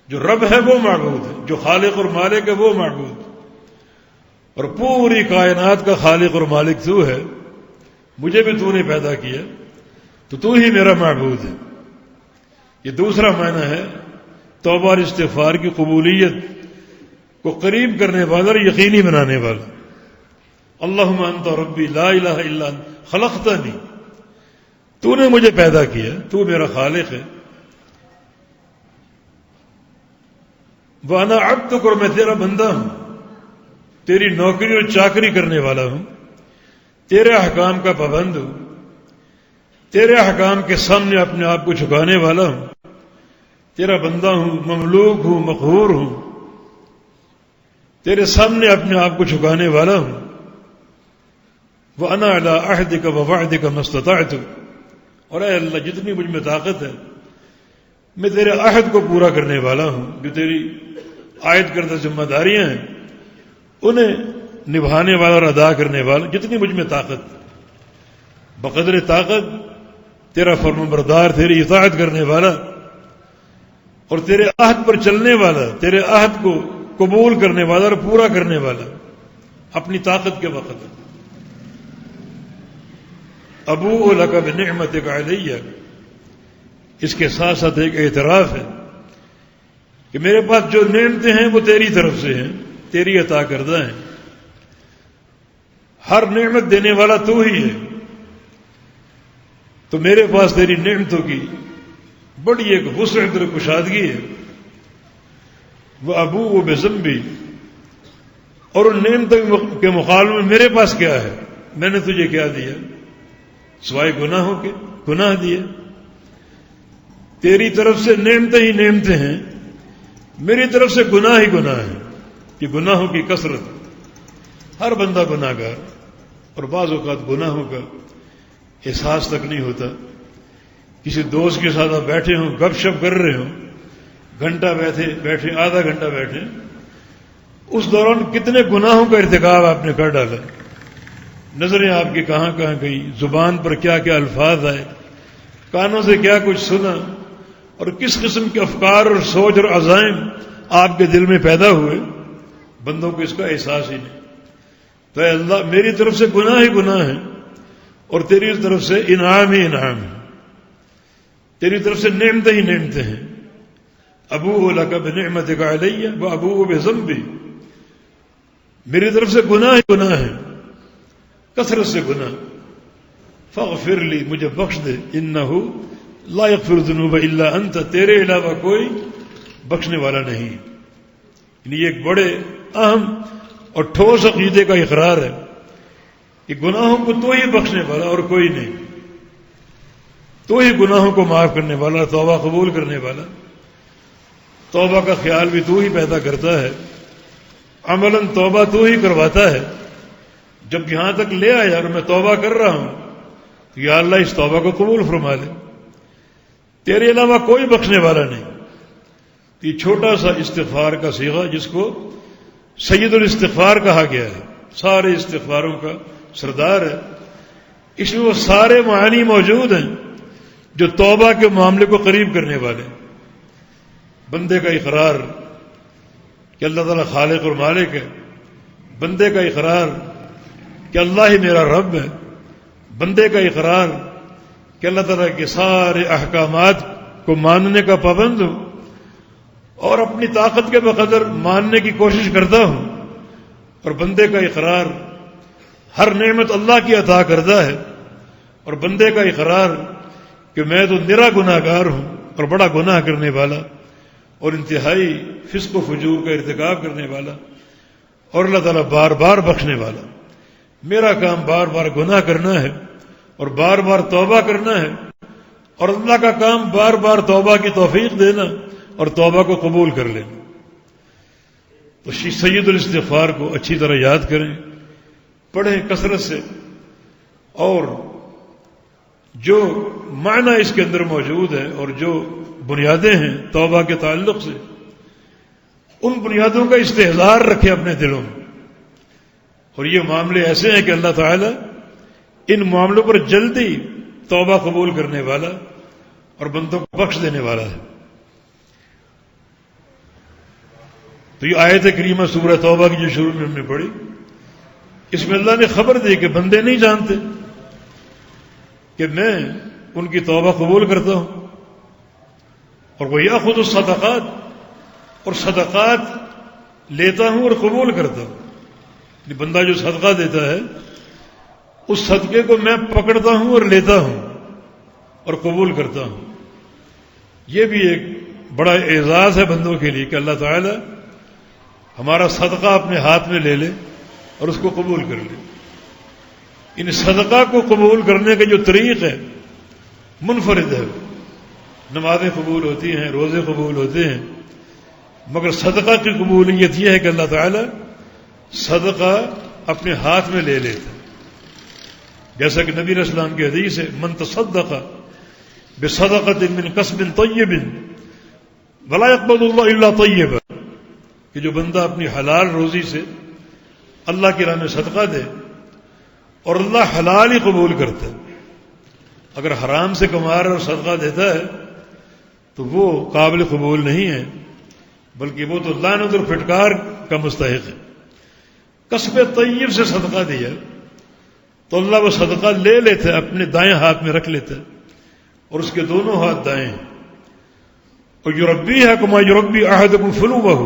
جو رب ہے وہ معبود ہے، جو خالق اور مالک ہے وہ معبود، اور پوری کائنات کا خالق اور مالک تو ہے۔ مجھے بھی تو نے پیدا کیا تو تو ہی میرا معبود ہے۔ یہ دوسرا معنی ہے توبہ اور استغفار کی قبولیت کو قریب کرنے والا اور یقینی بنانے والا۔ اللہم انت ربی لا الہ الا انت خلقتنی، تو نے مجھے پیدا کیا، تو میرا خالق ہے۔ وانا عبدک، اور میں تیرا بندہ ہوں، تیری نوکری اور چاکری کرنے والا ہوں، تیرے احکام کا پابند ہوں، تیرے احکام کے سامنے اپنے آپ کو جھکانے والا ہوں، تیرا بندہ ہوں، مملوک ہوں، مقہور ہوں، تیرے سامنے اپنے آپ کو جھکانے والا ہوں۔ وَأَنَا عَلَىٰ عَهْدِكَ وَوَعْدِكَ مَا اسْتَطَعْتُ، اور اے اللہ جتنی مجھ میں طاقت ہے میں تیرے عہد کو پورا کرنے والا ہوں، جو تیری عائد کردہ ذمہ داریاں ہیں انہیں نبھانے والا اور ادا کرنے والا، جتنی مجھ میں طاقت، بقدر طاقت تیرا فرمانبردار، تیری اطاعت کرنے والا اور تیرے عہد پر چلنے والا، تیرے عہد کو قبول کرنے والا اور پورا کرنے والا اپنی طاقت کے وقت۔ ابوء لک بنعمتک علی، اس کے ساتھ ساتھ ایک اعتراف ہے کہ میرے پاس جو نعمتیں ہیں وہ تیری طرف سے ہیں، تیری عطا کردہ ہیں۔ ہر نعمت دینے والا تو ہی ہے، تو میرے پاس تیری نعمتوں کی بڑی ایک وسعت اور کشادگی ہے۔ وہ ابوء بذنبی، اور ان نعمتوں کے مقابلے میں میرے پاس کیا ہے؟ میں نے تجھے کیا دیا سوائے گناہوں کے؟ گناہ دیے۔ تیری طرف سے نعمتیں ہی نعمتیں ہیں، میری طرف سے گناہ ہی گناہ ہیں، کہ گناہوں کی کثرت۔ ہر بندہ گناہ گار، اور بعض اوقات گناہوں کا احساس تک نہیں ہوتا۔ کسی دوست کے ساتھ آپ بیٹھے ہوں، گپ شپ کر رہے ہوں، گھنٹہ بیٹھے آدھا گھنٹہ بیٹھے، اس دوران کتنے گناہوں کا ارتکاب آپ نے کر ڈالا، نظریں آپ کی کہاں کہاں گئی، زبان پر کیا کیا الفاظ آئے، کانوں سے کیا کچھ سنا، اور کس قسم کے افکار اور سوچ اور عزائم آپ کے دل میں پیدا ہوئے، بندوں کو اس کا احساس ہی نہیں۔ تو اے اللہ میری طرف سے گناہ ہی گناہ ہے اور تیری طرف سے انعام ہی انعام ہے، تیری طرف سے نعمتیں ہی نعمتیں ہیں۔ ابوء لک بنعمتک علی وابوء بذنبی، میری طرف سے گناہ ہی گناہ ہے، کثرت سے گناہ۔ فاغفر لی، مجھے بخش دے، انہ لا یغفر الذنوب الا انت، تیرے علاوہ کوئی بخشنے والا نہیں۔ یعنی یہ ایک بڑے اہم اور ٹھوس عقیدے کا اقرار ہے کہ گناہوں کو تو ہی بخشنے والا اور کوئی نہیں، تو ہی گناہوں کو معاف کرنے والا، توبہ قبول کرنے والا، توبہ کا خیال بھی تو ہی پیدا کرتا ہے، عملاً توبہ تو ہی کرواتا ہے۔ جب یہاں تک لے آیا اور میں توبہ کر رہا ہوں تو یا اللہ اس توبہ کو قبول فرما لے، تیرے علاوہ کوئی بخشنے والا نہیں۔ یہ چھوٹا سا استغفار کا صیغہ جس کو سید الاستغفار کہا گیا ہے، سارے استغفاروں کا سردار ہے، اس میں وہ سارے معانی موجود ہیں جو توبہ کے معاملے کو قریب کرنے والے۔ بندے کا اقرار کہ اللہ تعالیٰ خالق اور مالک ہے، بندے کا اقرار کہ اللہ ہی میرا رب ہے، بندے کا اقرار کہ اللہ تعالیٰ کے سارے احکامات کو ماننے کا پابند ہوں اور اپنی طاقت کے بقدر ماننے کی کوشش کرتا ہوں، اور بندے کا اقرار ہر نعمت اللہ کی عطا کردہ ہے، اور بندے کا اقرار کہ میں تو نرا گناہ گار ہوں اور بڑا گناہ کرنے والا اور انتہائی فسق و فجور کا ارتکاب کرنے والا، اور اللہ تعالیٰ بار بار بخشنے والا۔ میرا کام بار بار گناہ کرنا ہے اور بار بار توبہ کرنا ہے، اور اللہ کا کام بار بار توبہ کی توفیق دینا اور توبہ کو قبول کر لینا۔ تو سید الاستغفار کو اچھی طرح یاد کریں، پڑھیں کثرت سے، اور جو معنی اس کے اندر موجود ہے اور جو بنیادیں ہیں توبہ کے تعلق سے، ان بنیادوں کا استحضار رکھیں اپنے دلوں میں۔ اور یہ معاملے ایسے ہیں کہ اللہ تعالیٰ ان معاملوں پر جلدی توبہ قبول کرنے والا اور بندوں کو بخش دینے والا ہے۔ تو یہ آیت کریمہ سورہ توبہ کی جو شروع میں ہم نے پڑھی، اس میں اللہ نے خبر دی کہ بندے نہیں جانتے کہ میں ان کی توبہ قبول کرتا ہوں، اور وہ یاخذ الصدقات، اور صدقات لیتا ہوں اور قبول کرتا ہوں۔ یہ بندہ جو صدقہ دیتا ہے اس صدقے کو میں پکڑتا ہوں اور لیتا ہوں اور قبول کرتا ہوں۔ یہ بھی ایک بڑا اعزاز ہے بندوں کے لیے کہ اللہ تعالی ہمارا صدقہ اپنے ہاتھ میں لے لے اور اس کو قبول کر لے۔ ان صدقہ کو قبول کرنے کے جو طریق ہے منفرد ہے، نمازیں قبول ہوتی ہیں، روزے قبول ہوتے ہیں، مگر صدقہ کی قبولیت یہ ہے کہ اللہ تعالی صدقہ اپنے ہاتھ میں لے لیتا، جیسا کہ نبی علیہ السلام کی حدیث ہے، من تصدق بصدقۃ من کسب طیب ولا يقبل اللہ الا طیبا، کہ جو بندہ اپنی حلال روزی سے اللہ کی راہ میں صدقہ دے اور اللہ حلال ہی قبول کرتا ہے، اگر حرام سے کما رہا اور صدقہ دیتا ہے تو وہ قابل قبول نہیں ہے، بلکہ وہ تو لعنت اور پھٹکار کا مستحق ہے۔ کسب طیب سے صدقہ دیا تو اللہ وہ صدقہ لے لیتا ہے، اپنے دائیں ہاتھ میں رکھ لیتا ہے، اور اس کے دونوں ہاتھ دائیں ہیں، اور یربیھا کما یربی احدکم فلوہ،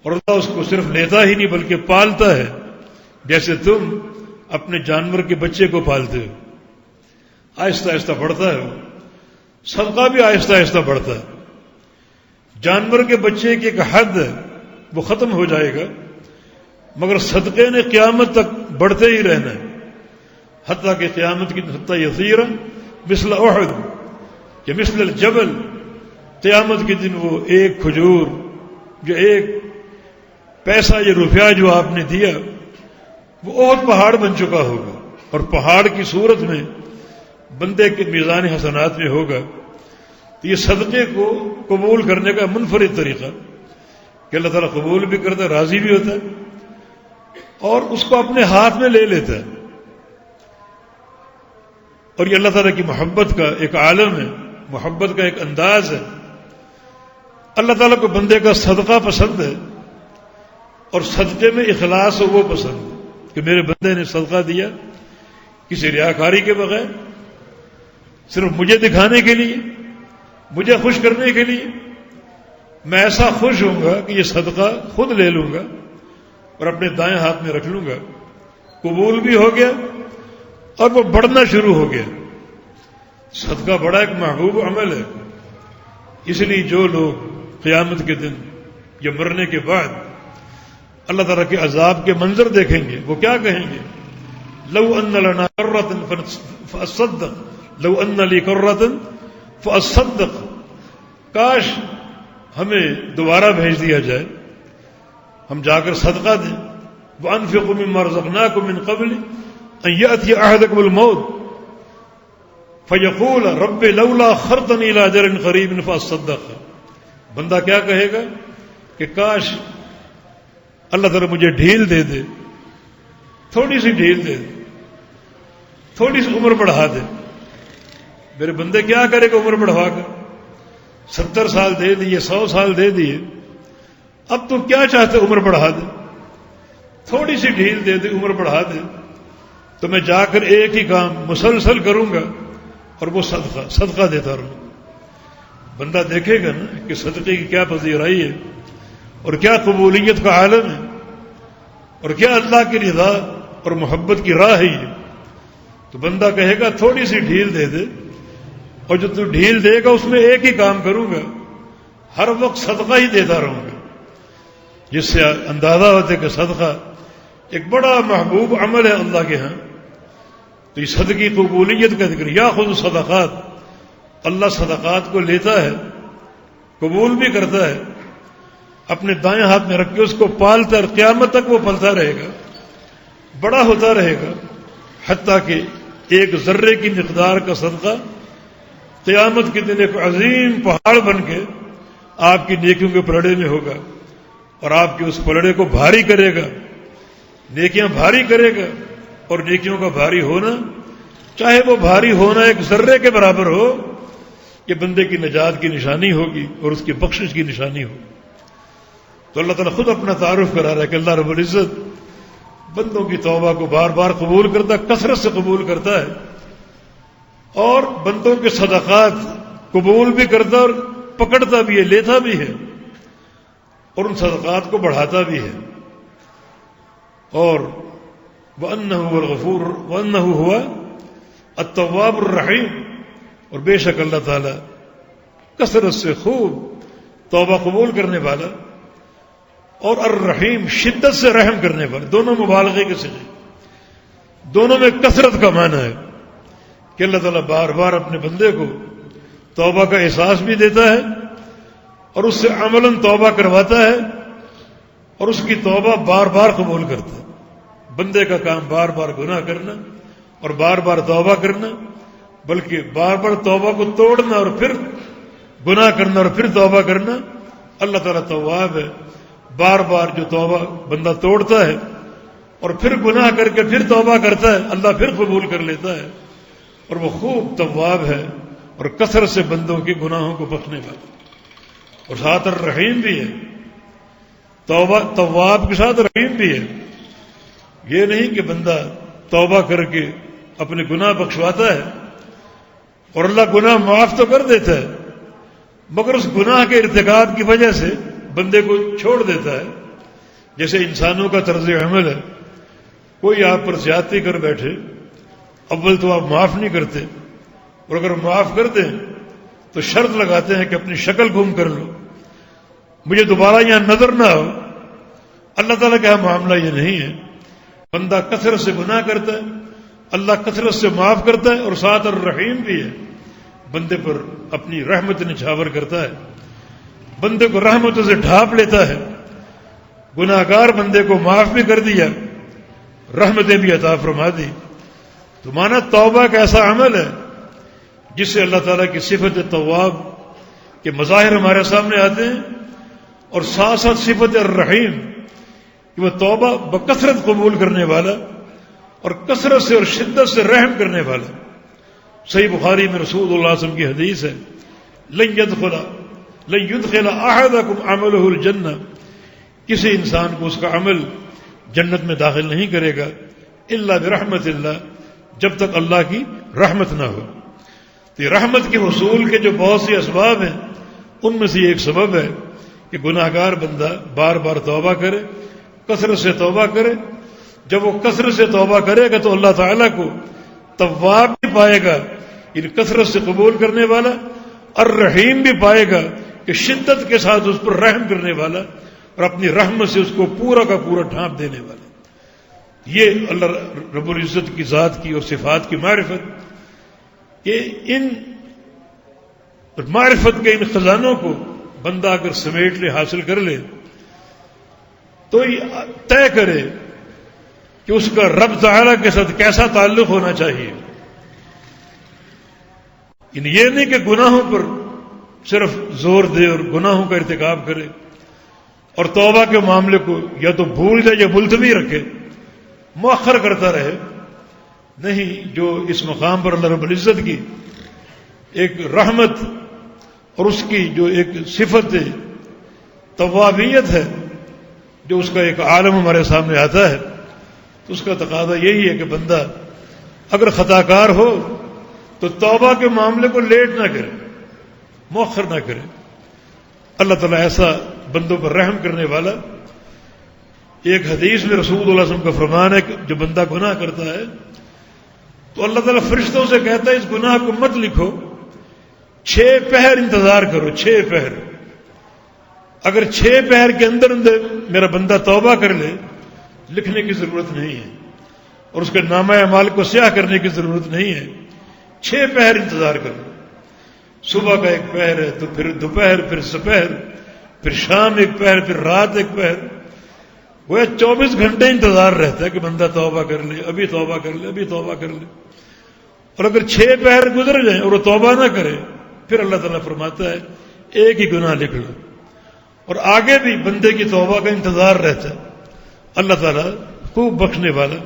اور اللہ اس کو صرف لیتا ہی نہیں بلکہ پالتا ہے جیسے تم اپنے جانور کے بچے کو پالتے ہو۔ آہستہ آہستہ بڑھتا ہے، صدقہ بھی آہستہ آہستہ بڑھتا ہے۔ جانور کے بچے کی ایک حد ہے وہ ختم ہو جائے گا، مگر صدقے نے قیامت تک بڑھتے ہی رہنا ہے، حتیٰ کہ قیامت کی حتیٰ یصیر مثل احد، کہ مثل الجبل، قیامت کے دن وہ ایک کھجور، جو ایک پیسہ یا روپیہ جو آپ نے دیا وہ احد پہاڑ بن چکا ہوگا، اور پہاڑ کی صورت میں بندے کے میزان حسنات میں ہوگا۔ تو یہ صدقے کو قبول کرنے کا منفرد طریقہ کہ اللہ تعالیٰ قبول بھی کرتا ہے، راضی بھی ہوتا ہے اور اس کو اپنے ہاتھ میں لے لیتا ہے، اور یہ اللہ تعالیٰ کی محبت کا ایک عالم ہے محبت کا ایک انداز ہے. اللہ تعالیٰ کو بندے کا صدقہ پسند ہے اور صدقے میں اخلاص ہو وہ پسند ہے کہ میرے بندے نے صدقہ دیا کسی ریاکاری کے بغیر، صرف مجھے دکھانے کے لیے، مجھے خوش کرنے کے لیے. میں ایسا خوش ہوں گا کہ یہ صدقہ خود لے لوں گا اور اپنے دائیں ہاتھ میں رکھ لوں گا. قبول بھی ہو گیا اور وہ بڑھنا شروع ہو گیا. صدقہ بڑا ایک محبوب عمل ہے. اس لیے جو لوگ قیامت کے دن یا مرنے کے بعد اللہ تعالیٰ کے عذاب کے منظر دیکھیں گے وہ کیا کہیں گے؟ لو ان لنا کرۃ فاصدق، لو ان لی کرۃ فاصدق، کاش ہمیں دوبارہ بھیج دیا جائے، ہم جا کر صدقہ دیں. وانفقوا مما رزقناکم من قبل ان یأتی احدکم الموت فیقول رب لولا اخرتنی الی اجل قریب فاصدق. بندہ کیا کہے گا کہ کاش اللہ تعالیٰ مجھے ڈھیل دے دے، تھوڑی سی ڈھیل دے دے، تھوڑی سی عمر بڑھا دے. میرے بندے کیا کرے گا عمر بڑھوا کر؟ 70 سال دے دیے، 100 سال دے دیے، اب تو کیا چاہتے عمر بڑھا دے؟ تھوڑی سی ڈھیل دے دے، عمر بڑھا دے تو میں جا کر ایک ہی کام مسلسل کروں گا اور وہ صدقہ دیتا رہوں. بندہ دیکھے گا نا کہ صدقے کی کیا پذیرائی ہے اور کیا قبولیت کا عالم ہے اور کیا اللہ کی رضا اور محبت کی راہ ہے یہ. تو بندہ کہے گا تھوڑی سی ڈھیل دے دے، اور جو تو ڈھیل دے گا اس میں ایک ہی کام کروں گا، ہر وقت صدقہ ہی دیتا رہوں گا. جس سے اندازہ ہوتا ہے کہ صدقہ ایک بڑا محبوب عمل ہے اللہ کے ہاں. تو یہ صدقے کی قبولیت کا ذکر، یا خود صدقات، اللہ صدقات کو لیتا ہے، قبول بھی کرتا ہے، اپنے دائیں ہاتھ میں رکھ کے اس کو پالتا ہے، قیامت تک وہ پلتا رہے گا، بڑا ہوتا رہے گا، حتیٰ کہ ایک ذرے کی مقدار کا صدقہ قیامت کے دن ایک عظیم پہاڑ بن کے آپ کی نیکیوں کے پلڑے میں ہوگا اور آپ کے اس پلڑے کو بھاری کرے گا، نیکیاں بھاری کرے گا. اور نیکیوں کا بھاری ہونا، چاہے وہ بھاری ہونا ایک ذرے کے برابر ہو، یہ بندے کی نجات کی نشانی ہوگی اور اس کی بخشش کی نشانی ہوگی. تو اللہ تعالیٰ خود اپنا تعارف کرا رہا ہے کہ اللہ رب العزت بندوں کی توبہ کو بار بار قبول کرتا ہے، کثرت سے قبول کرتا ہے، اور بندوں کے صدقات قبول بھی کرتا ہے اور پکڑتا بھی ہے، لیتا بھی ہے، اور ان صدقات کو بڑھاتا بھی ہے. اور وَأَنَّهُ هُوَ الْغَفُورُ وَأَنَّهُ هُوَ التَّوَّابُ الرَّحِيمُ. اور بے شک اللہ تعالیٰ کثرت سے خوب توبہ قبول کرنے والا اور الرحیم شدت سے رحم کرنے والا، دونوں مبالغے کے صیغے، دونوں میں کثرت کا معنی ہے کہ اللہ تعالیٰ بار بار اپنے بندے کو توبہ کا احساس بھی دیتا ہے اور اس سے عملاً توبہ کرواتا ہے اور اس کی توبہ بار بار قبول کرتا ہے. بندے کا کام بار بار گناہ کرنا اور بار بار توبہ کرنا، بلکہ بار بار توبہ کو توڑنا اور پھر گناہ کرنا اور پھر توبہ کرنا. اللہ تعالیٰ تواب ہے، بار بار جو توبہ بندہ توڑتا ہے اور پھر گناہ کر کے پھر توبہ کرتا ہے، اللہ پھر قبول کر لیتا ہے. اور وہ خوب تواب ہے اور کثرت سے بندوں کے گناہوں کو بخشنے والا، اور ساتھ الرحیم بھی ہے. تواب کے ساتھ رحیم بھی ہے. یہ نہیں کہ بندہ توبہ کر کے اپنے گناہ بخشواتا ہے اور اللہ گناہ معاف تو کر دیتا ہے، مگر اس گناہ کے ارتکاب کی وجہ سے بندے کو چھوڑ دیتا ہے. جیسے انسانوں کا طرز عمل ہے، کوئی آپ پر زیادتی کر بیٹھے، اول تو آپ معاف نہیں کرتے، اور اگر معاف کر دیں تو شرط لگاتے ہیں کہ اپنی شکل گم کر لو، مجھے دوبارہ یہاں نظر نہ ہو. اللہ تعالیٰ کا معاملہ یہ نہیں ہے. بندہ کثرت سے گناہ کرتا ہے، اللہ کثرت سے معاف کرتا ہے، اور ساتھ الرحیم بھی ہے، بندے پر اپنی رحمت نچھاور کرتا ہے، بندے کو رحمتوں سے ڈھانپ لیتا ہے. گناہگار بندے کو معاف بھی کر دیا، رحمتیں بھی عطا فرما دی. تو مانا توبہ ایک ایسا عمل ہے جس سے اللہ تعالیٰ کی صفت تواب کے مظاہر ہمارے سامنے آتے ہیں، اور ساتھ ساتھ صفت الرحیم کہ وہ توبہ بکثرت قبول کرنے والا اور کثرت سے اور شدت سے رحم کرنے والا. صحیح بخاری میں رسول اللہ صلی اللہ علیہ وسلم کی حدیث ہے لن يدخل احدکم عملہ الجنہ، کسی انسان کو اس کا عمل جنت میں داخل نہیں کرے گا الا برحمت اللہ، جب تک اللہ کی رحمت نہ ہو۔ تو یہ رحمت کے حصول کے جو بہت سے اسباب ہیں، ان میں سے ایک سبب ہے کہ گناہ گار بندہ بار بار توبہ کرے، کثرت سے توبہ کرے۔ جب وہ کثرت سے توبہ کرے گا تو اللہ تعالیٰ کو تواب بھی پائے گا، یعنی کثرت سے قبول کرنے والا، اور رحیم بھی پائے گا کہ شدت کے ساتھ اس پر رحم کرنے والا اور اپنی رحمت سے اس کو پورا کا پورا ڈھانپ دینے والا۔ یہ اللہ رب العزت کی ذات کی اور صفات کی معرفت، کہ ان معرفت کے ان خزانوں کو بندہ اگر سمیٹ لے، حاصل کر لے، تو یہ طے کرے کہ اس کا رب تعالیٰ کے ساتھ کیسا تعلق ہونا چاہیے۔ یعنی یہ نہیں کہ گناہوں پر صرف زور دے اور گناہوں کا ارتکاب کرے اور توبہ کے معاملے کو یا تو بھول جائے یا ملتوی رکھے، مؤخر کرتا رہے۔ نہیں، جو اس مقام پر اللہ رب العزت کی ایک رحمت اور اس کی جو ایک صفت توابیت ہے، جو اس کا ایک عالم ہمارے سامنے آتا ہے، تو اس کا تقاضا یہی ہے کہ بندہ اگر خطا کار ہو تو توبہ کے معاملے کو لیٹ نہ کرے، مؤخر نہ کرے۔ اللہ تعالیٰ ایسا بندوں پر رحم کرنے والا۔ ایک حدیث میں رسول اللہ صلی اللہ علیہ وسلم کا فرمان ہے کہ جو بندہ گناہ کرتا ہے تو اللہ تعالیٰ فرشتوں سے کہتا ہے اس گناہ کو مت لکھو، 6 پہر انتظار کرو، 6 پہر۔ اگر 6 پہر کے اندر میرا بندہ توبہ کر لے، لکھنے کی ضرورت نہیں ہے اور اس کے نامہ اعمال کو سیاہ کرنے کی ضرورت نہیں ہے۔ 6 پہر انتظار کرو، صبح کا ایک پہر ہے تو پھر دوپہر، پھر سپہر، پھر شام ایک پہر، پھر رات ایک پہر۔ وہ 24 گھنٹے انتظار رہتا ہے کہ بندہ توبہ کر لے، ابھی توبہ کر لے، ابھی توبہ کر لے۔ اور اگر 6 پہر گزر جائیں اور وہ توبہ نہ کرے، پھر اللہ تعالیٰ فرماتا ہے ایک ہی گناہ لکھ لو۔ اور آگے بھی بندے کی توبہ کا انتظار رہتا ہے۔ اللہ تعالیٰ خوب بخشنے والا،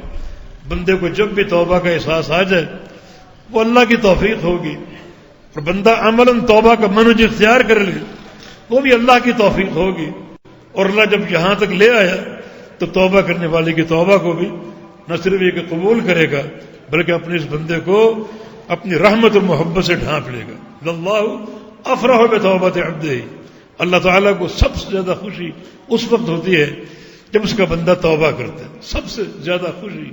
بندے کو جب بھی توبہ کا احساس آ جائے وہ اللہ کی توفیق ہوگی، اور بندہ عملاً توبہ کا منہج اختیار کر لے وہ بھی اللہ کی توفیق ہوگی۔ اور اللہ جب یہاں تک لے آیا تو توبہ کرنے والے کی توبہ کو بھی نہ صرف یہ کہ قبول کرے گا بلکہ اپنے اس بندے کو اپنی رحمت اور محبت سے ڈھانپ لے گا۔ اللہ افرح بتوبۃ عبدہ، اللہ تعالیٰ کو سب سے زیادہ خوشی اس وقت ہوتی ہے جب اس کا بندہ توبہ کرتا ہے، سب سے زیادہ خوشی۔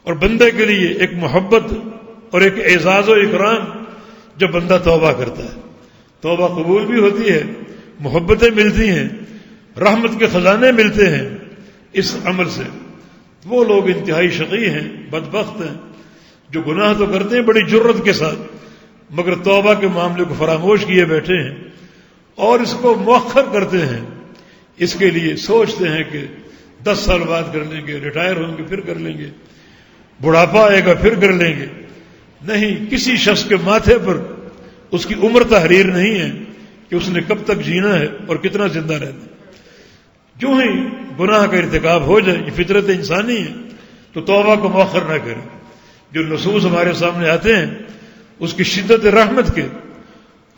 اور بندے کے لیے ایک محبت اور ایک اعزاز و اکرام جب بندہ توبہ کرتا ہے، توبہ قبول بھی ہوتی ہے، محبتیں ملتی ہیں، رحمت کے خزانے ملتے ہیں اس عمل سے۔ وہ لوگ انتہائی شقی ہیں، بدبخت ہیں، جو گناہ تو کرتے ہیں بڑی جرت کے ساتھ مگر توبہ کے معاملے کو فراموش کیے بیٹھے ہیں اور اس کو مؤخر کرتے ہیں۔ اس کے لیے سوچتے ہیں کہ 10 سال بعد کر لیں گے، ریٹائر ہوں گے پھر کر لیں گے، بڑھاپا آئے گا پھر کر لیں گے۔ نہیں، کسی شخص کے ماتھے پر اس کی عمر تحریر نہیں ہے کہ اس نے کب تک جینا ہے اور کتنا زندہ رہنا ہے۔ جو ہی گناہ کا ارتکاب ہو جائے، یہ فطرت انسانی ہے، تو توبہ کو مؤخر نہ کرے۔ جو نصوص ہمارے سامنے آتے ہیں اس کی شدت رحمت کے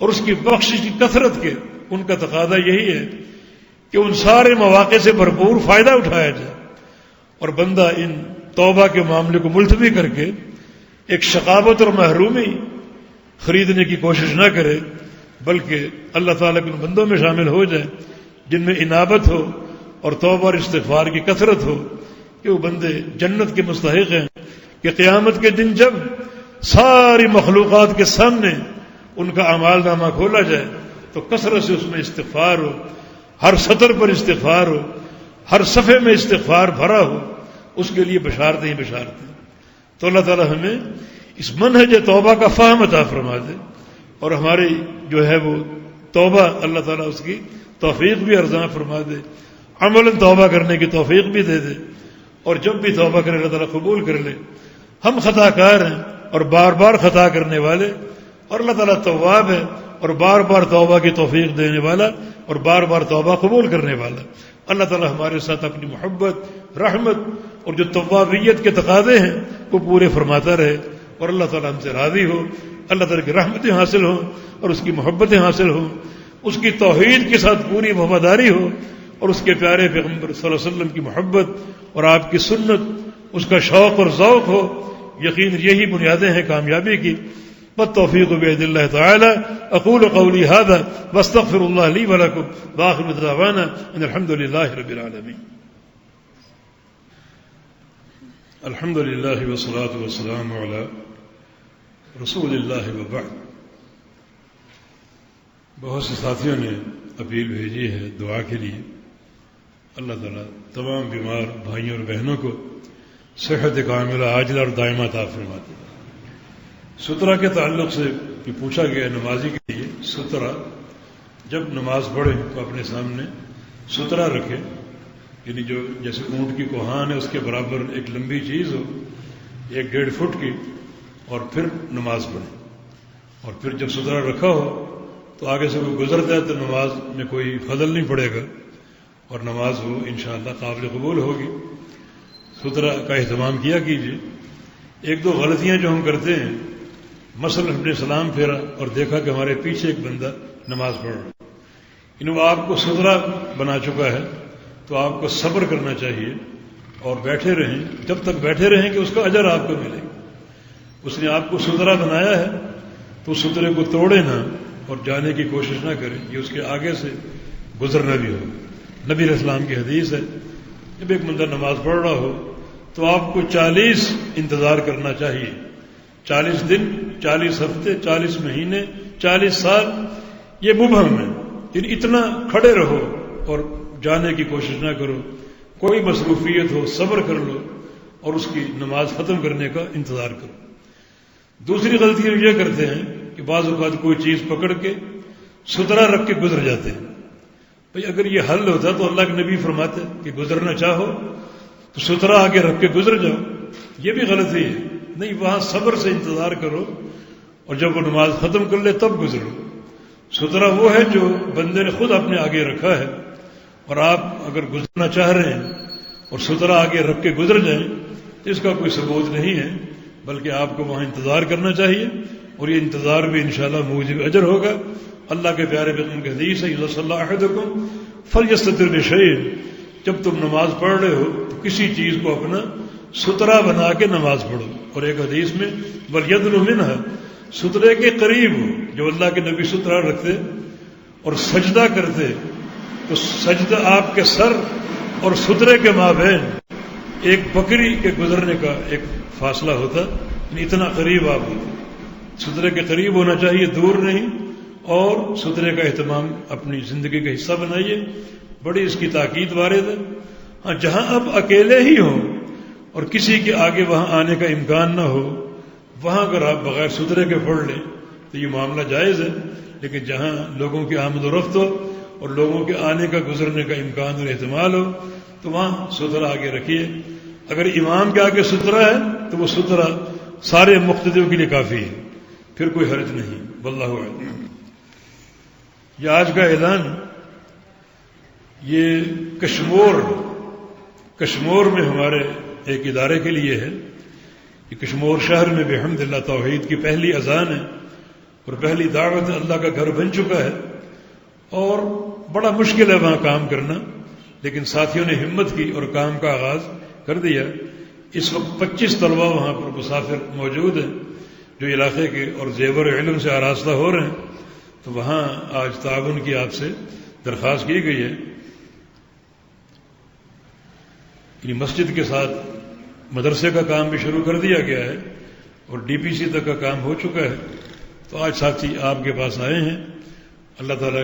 اور اس کی بخشش کی کثرت کے، ان کا تقاضا یہی ہے کہ ان سارے مواقع سے بھرپور فائدہ اٹھایا جائے اور بندہ ان توبہ کے معاملے کو ملتوی کر کے ایک شقاوت اور محرومی خریدنے کی کوشش نہ کرے بلکہ اللہ تعالیٰ کے ان بندوں میں شامل ہو جائے جن میں انابت ہو اور توبہ اور استغفار کی کثرت ہو، کہ وہ بندے جنت کے مستحق ہیں کہ قیامت کے دن جب ساری مخلوقات کے سامنے ان کا اعمال نامہ کھولا جائے تو کثرت سے اس میں استغفار ہو، ہر سطر پر استغفار ہو، ہر صفحے میں استغفار بھرا ہو، اس کے لیے بشارتیں ہی بشارتیں۔ تو اللہ تعالیٰ ہمیں اس منہج توبہ کا فہم عطا فرما دے اور ہماری جو ہے وہ توبہ اللہ تعالیٰ اس کی توفیق بھی ارزاں فرما دے، عملاً توبہ کرنے کی توفیق بھی دے دے، اور جب بھی توبہ کرے اللہ تعالیٰ قبول کر لے۔ ہم خطا کار ہیں اور بار بار خطا کرنے والے، اور اللہ تعالیٰ تواب ہے اور بار بار توبہ کی توفیق دینے والا اور بار بار توبہ قبول کرنے والا۔ اللہ تعالیٰ ہمارے ساتھ اپنی محبت، رحمت اور جو توابیت کے تقاضے ہیں وہ پورے فرماتا رہے، اور اللہ تعالیٰ ہم سے راضی ہو اللہ تعالیٰ کی رحمتیں حاصل ہوں اور اس کی محبتیں حاصل ہوں، اس کی توحید کے ساتھ پوری وفاداری ہو اور اس کے پیارے پیغمبر صلی اللہ علیہ وسلم کی محبت اور آپ کی سنت، اس کا شوق اور ذوق ہو. یقین یہی بنیادیں ہیں کامیابی کی. والتوفیق بید اللہ تعالی. اقول قولی هذا واستغفر اللہ لی ولکم وآخر دعوانا ان الحمد للہ رب العالمین. الحمد للہ والصلاة والسلام علی رسول اللہ وبعد. بہت سے ساتھیوں نے اپیل بھیجی ہے دعا کے لیے. اللہ تعالیٰ تمام بیمار بھائیوں اور بہنوں کو صحت کاملہ عاجلہ اور دائمہ عطا فرماتے. سترہ کے تعلق سے پوچھا گیا نمازی کے لیے سترہ جب نماز پڑھے تو اپنے سامنے سترہ رکھے، یعنی جو جیسے اونٹ کی کوہان ہے اس کے برابر ایک لمبی چیز ہو 1-1.5 فٹ کی، اور پھر نماز پڑھے. اور پھر جب سترہ رکھا ہو تو آگے سے کوئی گزرتا ہے تو نماز میں کوئی خلل نہیں پڑے گا اور نماز وہ انشاءاللہ قابل قبول ہوگی. سترہ کا اہتمام کیا کیجیے. 1-2 غلطیاں جو ہم کرتے ہیں، مثلا ہم نے سلام پھیرا اور دیکھا کہ ہمارے پیچھے ایک بندہ نماز پڑھ رہا ہے، وہ آپ کو سترہ بنا چکا ہے، تو آپ کو صبر کرنا چاہیے اور بیٹھے رہیں. جب تک بیٹھے رہیں کہ اس کا اجر آپ کو ملے گا. اس نے آپ کو سترہ بنایا ہے تو سترے کو توڑے نہ اور جانے کی کوشش نہ کریں. یہ اس کے آگے سے گزرنا بھی ہو. نبی علیہ السلام کی حدیث ہے جب ایک بندہ نماز پڑھ رہا ہو تو آپ کو 40 انتظار کرنا چاہیے. 40 دن، 40 ہفتے، 40 مہینے، 40 سال یہ مبہم ہے. یعنی اتنا کھڑے رہو اور جانے کی کوشش نہ کرو. کوئی مصروفیت ہو صبر کر لو اور اس کی نماز ختم کرنے کا انتظار کرو. دوسری غلطی ہم یہ کرتے ہیں کہ بعض اوقات کوئی چیز پکڑ کے سترہ رکھ کے گزر جاتے ہیں. بھئی اگر یہ حل ہوتا تو اللہ کے نبی فرماتے کہ گزرنا چاہو تو سترہ آگے رکھ کے گزر جاؤ. یہ بھی غلطی ہے. نہیں، وہاں صبر سے انتظار کرو اور جب وہ نماز ختم کر لے تب گزرو. سترہ وہ ہے جو بندے نے خود اپنے آگے رکھا ہے، اور آپ اگر گزرنا چاہ رہے ہیں اور سترہ آگے رکھ کے گزر جائیں تو اس کا کوئی ثبوت نہیں ہے، بلکہ آپ کو وہاں انتظار کرنا چاہیے اور یہ انتظار بھی انشاءاللہ موجب اجر ہوگا. اللہ کے پیارے پیغمبر کی حدیث ہے اذا صلی احدکم فلیستتر بشیء. جب تم نماز پڑھ رہے ہو تو کسی چیز کو اپنا سترہ بنا کے نماز پڑھو. اور ایک حدیث میں ولیدنو منھا، سترے کے قریب ہو. جو اللہ کے نبی سترہ رکھتے اور سجدہ کرتے تو سجدہ آپ کے سر اور سترے کے مابین ایک بکری کے گزرنے کا ایک فاصلہ ہوتا. اتنا قریب آپ ہوتے. سترے کے قریب ہونا چاہیے، دور نہیں. اور سترے کا اہتمام اپنی زندگی کا حصہ بنائیے. بڑی اس کی تاکید وارد ہے. ہاں، جہاں اب اکیلے ہی ہوں اور کسی کے آگے وہاں آنے کا امکان نہ ہو، وہاں اگر آپ بغیر سترے کے پڑھ لیں تو یہ معاملہ جائز ہے. لیکن جہاں لوگوں کی آمد و رفت ہو اور لوگوں کے آنے کا گزرنے کا امکان اور احتمال ہو تو وہاں سترہ آگے رکھیے. اگر امام کے آگے سترہ ہے تو وہ سترہ سارے مقتدیوں کے لیے کافی ہے، پھر کوئی حرج نہیں. واللہ اعلم. یہ آج کا اعلان یہ کشمور میں ہمارے ایک ادارے کے لیے ہے. یہ کشمور شہر میں بحمد اللہ توحید کی پہلی اذان ہے اور پہلی دعوت. اللہ کا گھر بن چکا ہے اور بڑا مشکل ہے وہاں کام کرنا، لیکن ساتھیوں نے ہمت کی اور کام کا آغاز کر دیا. اس وقت 25 طلبہ وہاں پر مسافر موجود ہیں جو علاقے کے اور زیور علم سے آراستہ ہو رہے ہیں. تو وہاں آج تعاون کی آپ سے درخواست کی گئی ہے. یعنی مسجد کے ساتھ مدرسے کا کام بھی شروع کر دیا گیا ہے اور ڈی پی سی تک کا کام ہو چکا ہے. تو آج ساتھی آپ کے پاس آئے ہیں. اللہ تعالیٰ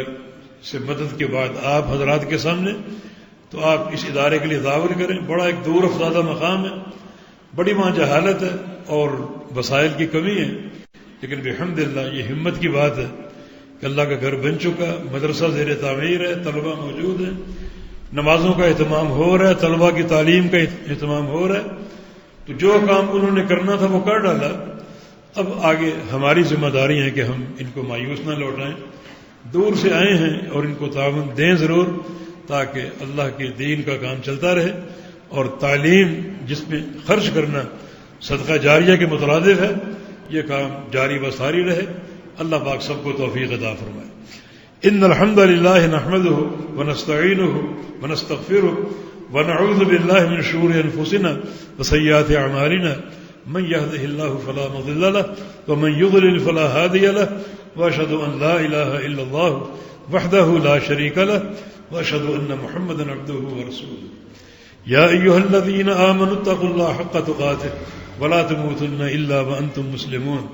سے مدد کے بعد آپ حضرات کے سامنے تو آپ اس ادارے کے لیے تعاون کریں. بڑا ایک دور افتادہ مقام ہے، بڑی وہاں جہالت ہے اور وسائل کی کمی ہے، لیکن بحمدللہ یہ ہمت کی بات ہے کہ اللہ کا گھر بن چکا، مدرسہ زیر تعمیر ہے، طلبہ موجود ہیں، نمازوں کا اہتمام ہو رہا ہے، طلبہ کی تعلیم کا اہتمام ہو رہا ہے. تو جو کام انہوں نے کرنا تھا وہ کر ڈالا. اب آگے ہماری ذمہ داری ہے کہ ہم ان کو مایوس نہ لوٹائیں. دور سے آئے ہیں اور ان کو تعاون دیں ضرور، تاکہ اللہ کے دین کا کام چلتا رہے. اور تعلیم جس میں خرچ کرنا صدقہ جاریہ کے مترادف ہے، یہ کام جاری و ساری رہے. اللہ پاک سب کو توفیق عطا فرمائے. ان الحمد للہ نحمده ونستعینه ونستغفره ونعوذ باللہ من شرور انفسنا وسیئات اعمالنا من يهده الله فلا مضل له ومن يضلل فلا هادي له واشهد ان لا اله الا الله وحده لا شريك له واشهد ان محمدا عبده ورسوله. يا ايها الذين امنوا اتقوا الله حق تقاته ولا تموتن الا وانتم مسلمون.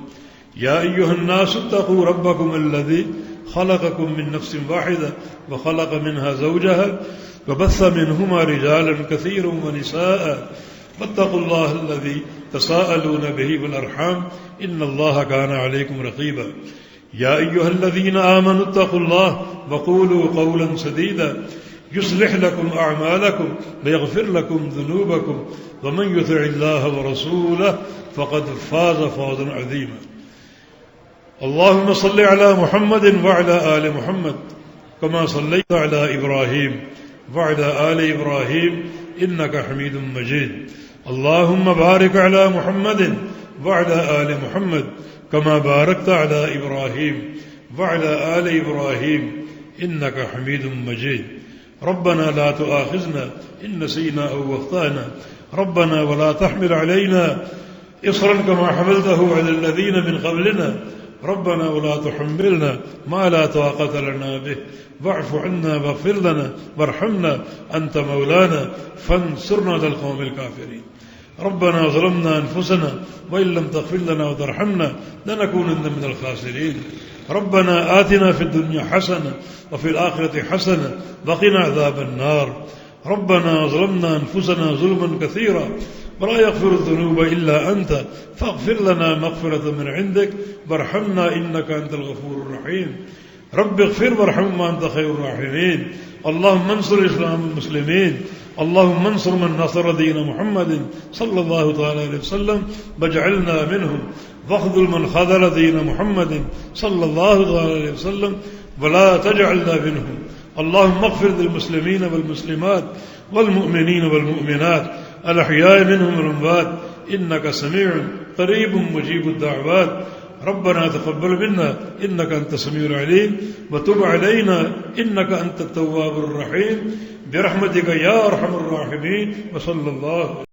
يا ايها الناس اتقوا ربكم الذي خلقكم من نفس واحده وخلق منها زوجها وبث منهما رجالا كثيرا ونساء واتقوا الله الذي تساءلون به والأرحام إن الله كان عليكم رقيبا. يا أيها الذين آمنوا اتقوا الله وقولوا قولا سديدا يصلح لكم أعمالكم ويغفر لكم ذنوبكم ومن يطع الله ورسوله فقد فاز فوزا عظيما. اللهم صل على محمد وعلى آل محمد كما صليت على إبراهيم وعلى آل إبراهيم إنك حميد مجيد. اللهم بارك على محمد وعلى آل محمد كما باركت على إبراهيم وعلى آل إبراهيم إنك حميد مجيد. ربنا لا تؤاخذنا إن نسينا أو أخطأنا ربنا ولا تحمل علينا إصرا كما حملته على الذين من قبلنا ربنا ولا تحملنا ما لا طاقة لنا به واعف عنا واغفر لنا وارحمنا أنت مولانا فانصرنا على القوم الكافرين. ربنا ظلمنا أنفسنا وإن لم تغفر لنا وترحمنا لنكونن من الخاسرين. ربنا آتنا في الدنيا حسنة وفي الآخرة حسنة وقنا عذاب النار. ربنا ظلمنا أنفسنا ظلما كثيرا ولا يغفر الذنوب إلا أنت فاغفر لنا مغفرة من عندك وارحمنا إنك أنت الغفور الرحيم. رب اغفر وارحم وأنت خير الراحمين. اللهم انصر الإسلام والمسلمين. اللهم انصر من نصر دين محمد صلى الله تعالى عليه وسلم واجعلنا منهم واخذل من خذل دين محمد صلى الله تعالى عليه وسلم ولا تجعلنا منهم. اللهم اغفر للمسلمين والمسلمات والمؤمنين والمؤمنات الأحياء منهم والأموات إنك سميع قريب مجيب الدعوات. ربنا تقبل منا إنك أنت السميع العليم وتب علينا إنك أنت التواب الرحيم برحمتك يا أرحم الراحمين. وصلى الله